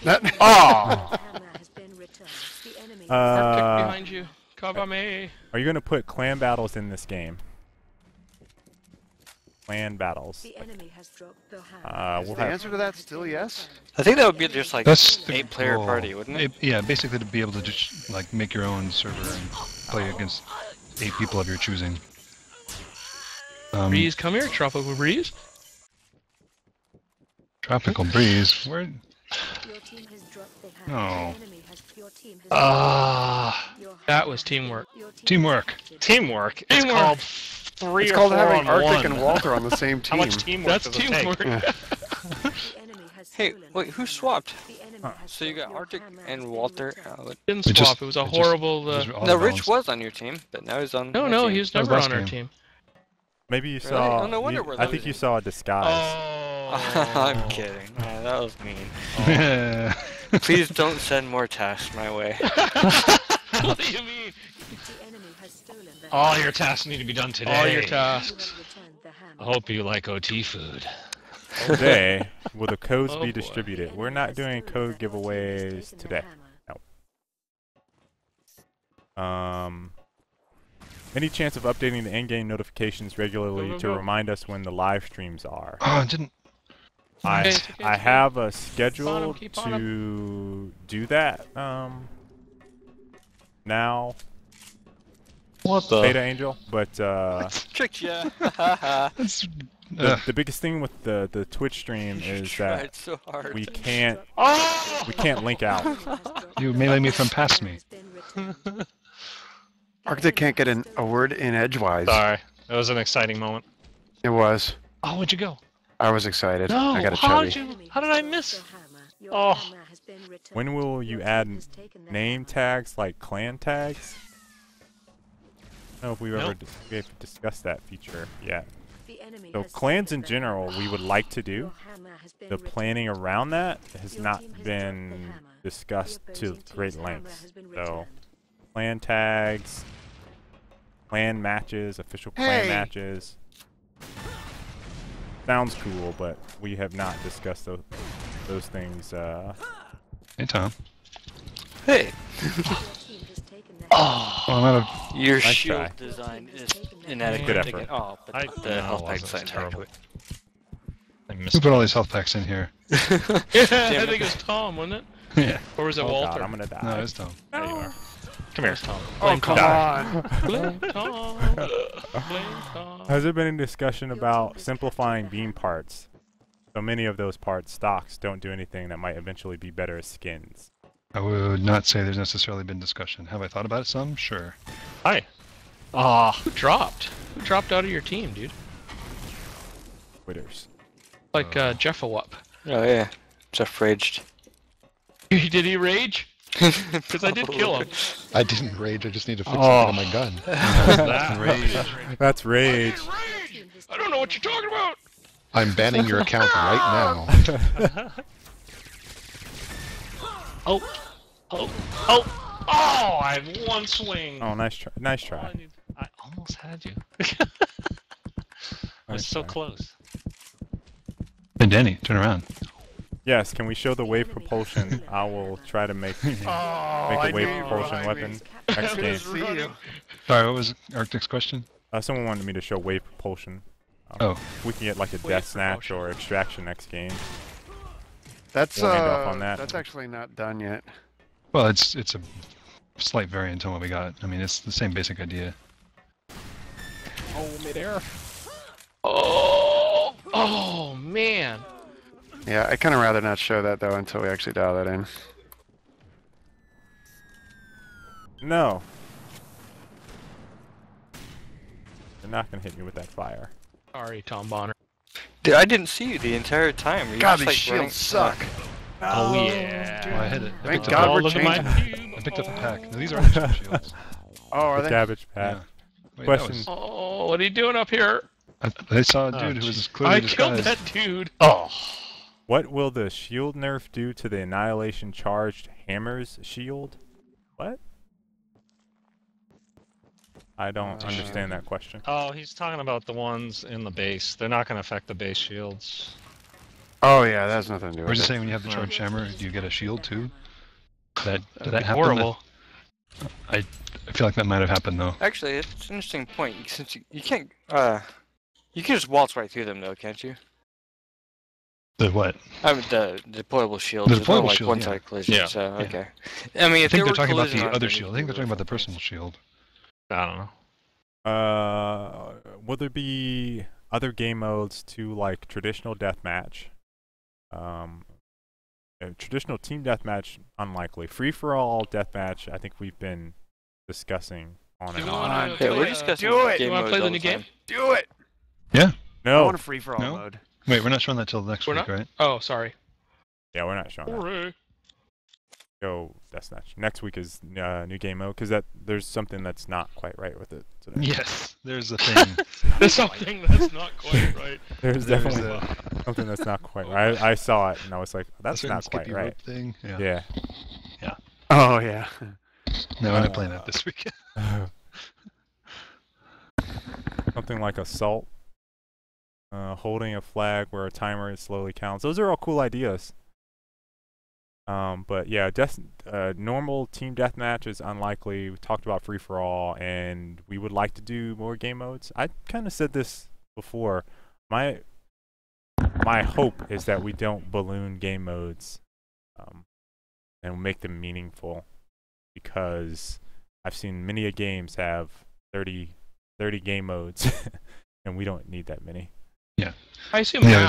That, The oh. hammer has been returned. The enemy Arctic behind you. Cover me. Are you gonna put clan battles in this game? Clan battles. The enemy has dropped the hammer. We'll The have. answer to that still yes? I think that would be just like That's the 8-player goal. party, wouldn't it? Yeah, basically to be able to just like make your own server and play against 8 people of your choosing. Breeze, come here, tropical breeze. Tropical breeze. Where? Your team has dropped the hammer. No. The enemy has, your team has your That hammer was has been- teamwork. your team Teamwork. has captured- Teamwork. It's Teamwork. called 3 It's or called 4 having on Arctic 1. and Walter on the same How team. much teamwork That's does it take? teamwork. Yeah. The enemy has Hey, stolen wait, the who hammer. swapped? The enemy has So you dropped got your Arctic hammer has and been Walter. returned. Didn't It swap. just- it was a it just- horrible. it just all No, Rich balanced. was on your team, but now he's on. No, my no, team. he was That was never last on our game. team. Maybe you Really? saw. Oh, no wonder you- we're I think you losing. saw a disguise. Oh. I'm kidding. Yeah, that was mean. Yeah. Please don't send more tasks my way. What do you mean? The enemy has stolen the All hammer. your tasks need to be done today. All your You tasks. have returned the hammer. I hope you like OT food. Today, will the codes Oh, be boy. distributed? The We're enemy not has doing stolen code the hammer. Your team has giveaways taken the today. hammer. Any chance of updating the in-game notifications regularly Go, go, to go. remind us when the live streams are? Oh, I didn't. I It's okay, I it's okay. have a schedule Keep on 'em. to do that. Now, What the? Beta Angel, but Tricked ya. That's, the biggest thing with the Twitch stream You is tried that so hard. we can't Oh! link out. you melee me from past me. Arctic can't get a word in edgewise. Sorry. That was an exciting moment. It was. Oh, where'd you go? I was excited. No, I got a how chubby. did you? How did I miss? Oh. when will you add name tags like clan tags? I don't know if we've discussed that feature yet. So clans in general, we would like to do. The planning around that has not been discussed to great lengths. So clan tags, clan matches, official clan matches. Sounds cool, but we have not discussed those things. Hey, Tom. Hey! Oh, I'm out of... Your Nice shield try. design is Good inadequate effort. again. Oh, but I- the no, health it pack wasn't. sign's It's terrible. adequate. I Who missed put all these health packs in here? I think it was Tom, wasn't it? Yeah. Or was it Oh Walter? God, I'm gonna die. No, it's Tom. There you are. Come here, Tom. Oh, come on! Blame Tom. Blame Tom. Has there been any discussion about simplifying beam parts? So many of those parts, stocks, don't do anything that might eventually be better as skins. I would not say there's necessarily been discussion. Have I thought about it some? Sure. Hi. Who dropped? Who dropped out of your team, dude? Quitters. Like Jeffawup. Oh yeah, Jeff raged. Did he rage? Because I did kill him. I didn't rage, I just need to fix something on my gun. That rage. That's rage. I don't know what you're talking about. I'm banning your account right now. Oh, I have one swing. Oh, nice try. Nice Oh, try. I almost had you. I was Nice so try. close. Hey, Danny, turn around. Yes, can we show the wave propulsion? I will try to make a wave propulsion weapon next game. Sorry, what was Arctic's question? Someone wanted me to show wave propulsion. Oh. If we can get like a Wave death snatch propulsion. or extraction next game. That's We'll end off on that. that's actually not done yet. Well, it's a slight variant on what we got. I mean, it's the same basic idea. Oh, midair. Oh man. Yeah, I kind of rather not show that though until we actually dial that in. No. They're not gonna hit me with that fire. Sorry, Tom Bonner. Dude, I didn't see you the entire time. Were you God, just, these like, running- shields suck. Oh, yeah. Well, I hit it. I Thank picked God up, we're look at my changing. cube. I picked up a pack. Now, these are actual shields. Oh, are The they? cabbage patch. Yeah. Wait, Question. that was, Oh, what are you doing up here? I saw a dude who was clearly I killed disguised. that dude. Oh. What will the shield nerf do to the annihilation charged hammer's shield? What? I don't understand that question. Oh, he's talking about the ones in the base. They're not going to affect the base shields. Oh yeah, that has nothing to do Or with just it. saying when you have the charged hammer, do you get a shield too? Did that happen? Horrible. I feel like that might have happened though. Actually, it's an interesting point. Since you can't, you can just waltz right through them though, can't you? The what? I mean, the deployable shield. The There's no, deployable like shield, one yeah. side collision. Yeah. So Yeah. okay. I mean, I if think they they're were talking about collision the on other them, shield. I think they're talking about the personal shield. I don't know. Will there be other game modes to like traditional deathmatch? Traditional team deathmatch, unlikely. Free for all deathmatch, I think we've been discussing on Do and we on. wanna Yeah, play, we're discussing do it! game You wanna modes play the all new time. game? Do it! Yeah. I No. want a free for all No? mode. Wait, we're not showing that till next We're week, not? right? Oh, sorry. Yeah, we're not showing that. Hooray. Go deathmatch. Next week is new game mode because there's something that's not quite right with it today. Yes. There's a thing. There's something that's not quite right. There's There's definitely something that's not quite right. I saw it and I was like, that's certain not quite Skippy right. rope thing. Yeah. Yeah. Oh yeah. No, we're not playing that this week. Something like assault. Holding a flag where a timer slowly counts. Those are all cool ideas. But yeah, normal team deathmatch is unlikely. We talked about free for all, and we would like to do more game modes. I kind of said this before. My hope is that we don't balloon game modes, and make them meaningful, because I've seen many games have 30 game modes, and we don't need that many. Yeah. I assume Yeah.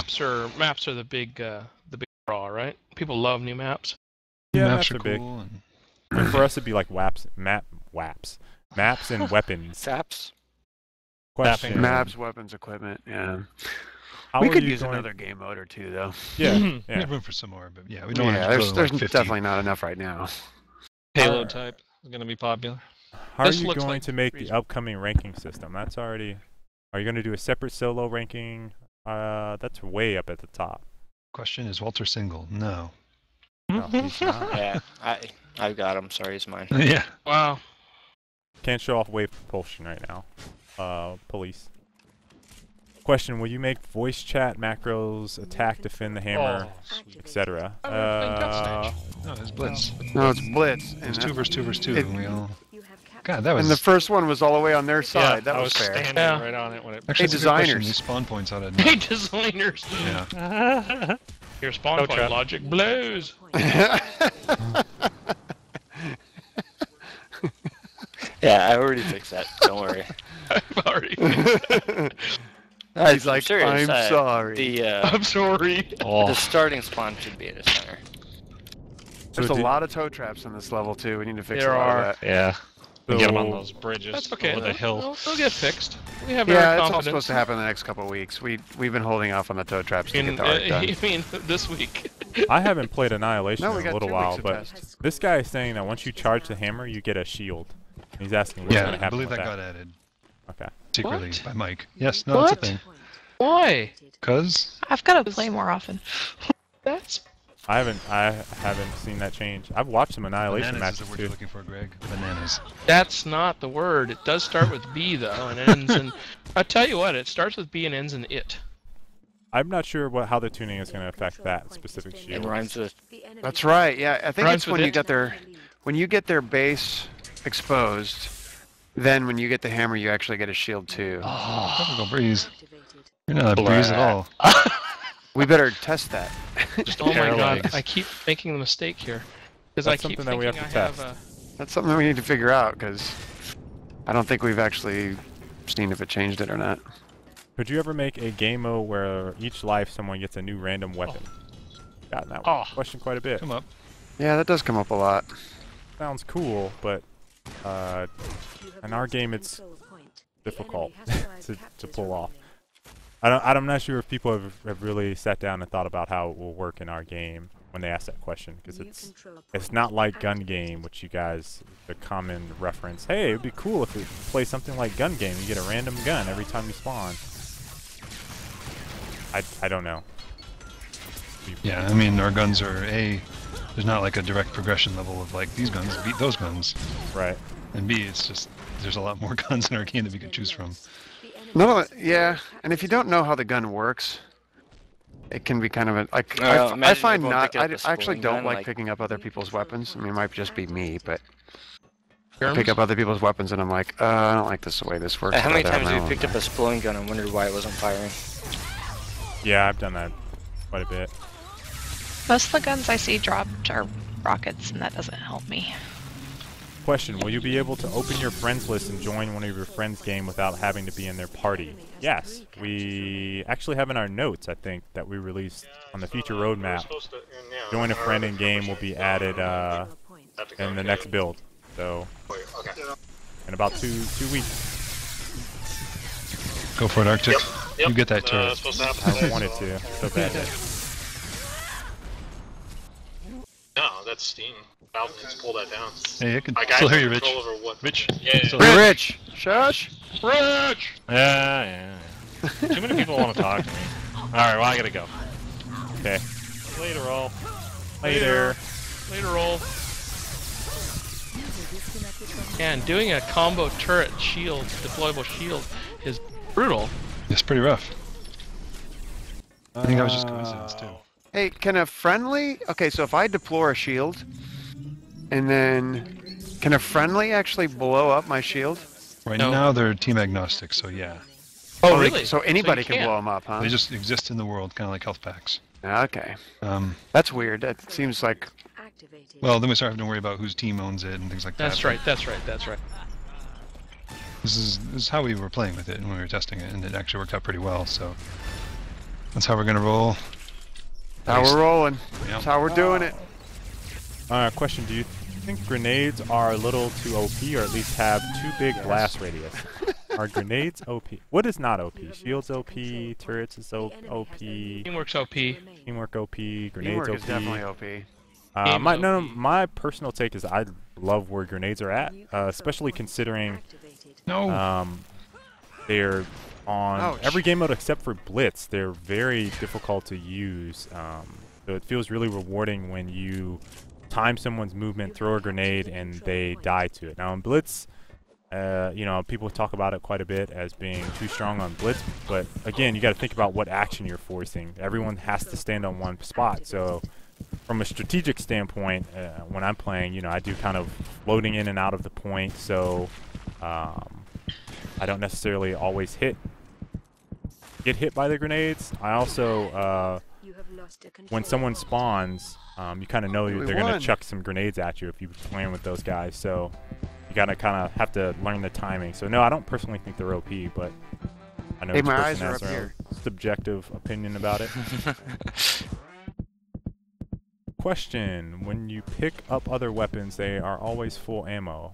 maps are the big draw, right? People love new maps. Yeah, Maps maps are are big. cool. And And for us, it'd be like maps and weapons. Saps. Question. Maps, weapons, equipment. Yeah. How We are could you use going... another game mode or two, though. Yeah, We yeah. have room for some more, but yeah, we don't want Yeah, to go to there's like 50. definitely not enough right now. Payload type is going to be popular. How are This you looks going like to make the reasonable. upcoming ranking system? That's already... Are you going to do a separate solo ranking? That's way up at the top. Question, is Walter single? No. No, he's not. Yeah, I've got him. Sorry, it's mine. Yeah. Wow. Can't show off wave propulsion right now. Police. Question, will you make voice chat macros, attack, defend the hammer, etc.? No, it's Blitz. No, it's Blitz. It was 2 versus 2 versus 2, It- and we all... You have captured God, that was... And the first one was all the way on their side. Yeah, that I was fair. standing Yeah. right on it when it. Actually, Hey, it's a good question. designers. These spawn points ought to... Hey, designers. Yeah. Your spawn No point trap. logic blows. Yeah, I already fixed that. Don't worry. I've already. He's like, serious, I'm sorry. I'm sorry. Oh, The starting spawn should be in the center. There's So a did- lot of toe traps on this level, too. We need to fix There a lot are. of that. yeah. We get them on So- those bridges That's okay. over the hill. They'll get fixed. We have Yeah, our it's all confidence. supposed to happen in the next couple of weeks. We've been holding off on the toe traps to You get the art done. you mean this week? I haven't played Annihilation No, we in a got little 2 while, weeks of but test. this guy is saying that once you charge the hammer, you get a shield. He's asking what's going Yeah, to I happen believe with that that. got added Okay. secretly What? by Mike. Yes, no, that's a What? thing. Why? Because... I've got to play more often. That's I haven't seen that change. I've watched some Annihilation Bananas is matches the word too. you're looking for, Greg. Bananas. that's not the word. It does start with B though, and ends in. I tell you what, it starts with B and ends in it. I'm not sure how the tuning is going to affect that specific It shield. rhymes with. That's right. Yeah, I think Rhymes it's with it. when you get their base exposed, then when you get the hammer, you actually get a shield too. Tropical breeze. You're not a breeze at all. We better test that. Just Oh my pair god, legs. I keep making the mistake here. Because I That's keep something that we thinking have to I have test. That's something we need to figure out because I don't think we've actually seen if it changed it or not. Could you ever make a game mode where each life someone gets a new random weapon? Gotten that question quite a bit. Come up. Yeah, that does come up a lot. Sounds cool, but in our game it's difficult to pull off. I'm not sure if people have really sat down and thought about how it will work in our game when they ask that question, because it's not like gun game, which you guys, the common reference, hey, it'd be cool if we play something like gun game, you get a random gun every time you spawn. I don't know. Yeah, I mean, our guns are there's not like a direct progression level of like these guns beat those guns. Right. And B, it's just, there's a lot more guns in our game that we can choose from. No, yeah, and if you don't know how the gun works, it can be kind of I imagine find everyone not. picking up I a actually spooling don't gun, like like- picking up other people's weapons. I mean, it might just be me, but I Germs? pick up other people's weapons and I'm like, I don't like this the way this works. How many I'd rather times have my you picked own. up a spooling gun and wondered why it wasn't firing? Yeah, I've done that quite a bit. Most of the guns I see dropped are rockets, and that doesn't help me. Question, will you be able to open your friends list and join one of your friends' game without having to be in their party? Yes. We actually have in our notes, I think, that we released on the future roadmap. Join a friend in game will be added in the next build. So, in about two weeks. Go for it, Arctic. You get that turret. I wanted to, so bad. No, that's Steam. Valve needs to pull that down. Hey, I can Like, I still have hear you, Rich. control over what- Rich? Yeah. Still hear you. Rich, shush. Rich! Yeah. Too many people want to talk to me. Alright, well, I gotta go. Okay. Later, all. Later. Later, roll. And doing a combo turret shield, deployable shield, is brutal. It's pretty rough. I think that was just coincidence, too. Hey, can a friendly? Okay, so if I deploy a shield, and then can a friendly actually blow up my shield? Right No. now, they're team agnostic, so yeah. Oh, they- really? So anybody you can blow them up, huh? They just exist in the world, kind of like health packs. Okay, Um, that's weird. That seems like well, then we start having to worry about whose team owns it and things like that. That's right, that's right, that's right. This is how we were playing with it when we were testing it, and it actually worked out pretty well, so that's how we're going to roll. how we're rolling. Yep. That's how we're doing it. Question, do you think grenades are a little too OP or at least have too big blast radius? Are grenades OP? What is not OP? Shields OP, turrets is OP, Teamwork's OP. teamwork OP, grenades Teamwork OP. is definitely OP. My Game's OP. my personal take is I love where grenades are at, especially considering they're on every game mode except for Blitz. They're very difficult to use, so it feels really rewarding when you time someone's movement, throw a grenade, and they die to it. Now in Blitz, you know, people talk about it quite a bit as being too strong on Blitz, but again, you got to think about what action you're forcing. Everyone has to stand on one spot, so from a strategic standpoint, when I'm playing, you know, I do kind of floating in and out of the point, so I don't necessarily always get hit by the grenades. I also, when someone spawns, you kind of know they're going to chuck some grenades at you if you're playing with those guys, so you got to kind of have to learn the timing. So no, I don't personally think they're OP, but I know each person has their own subjective opinion about it. Question: when you pick up other weapons, they are always full ammo.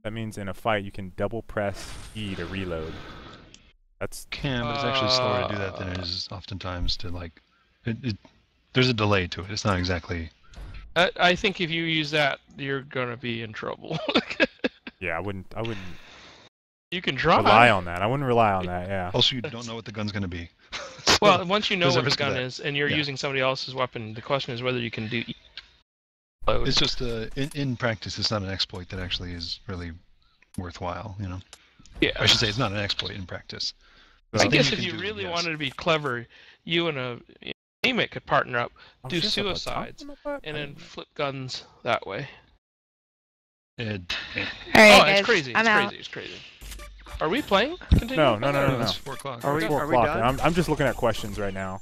That means in a fight you can double press E to reload. That's But it's actually slower to do that than it is oftentimes to like. There's a delay to it. It's not exactly. I think if you use that, you're gonna be in trouble. yeah, I wouldn't. You can try. Rely on that. I wouldn't rely on that. Yeah. Also, you don't know what the gun's gonna be. Well, once you know there's a what the risk of gun that. is and you're Yeah. using somebody else's weapon, the question is whether you can do. It's just in practice, it's not an exploit that actually is really worthwhile. You know. Yeah. I should say it's not an exploit in practice. I guess if you really wanted to be clever, you and a teammate could partner up, do suicides, and then flip guns that way. Alright, Oh, guys, it's crazy! I'm It's out. crazy! It's crazy! Are we playing? Continue? No. It's 4 o'clock. Are we It's 4 o'clock. done? I'm just looking at questions right now.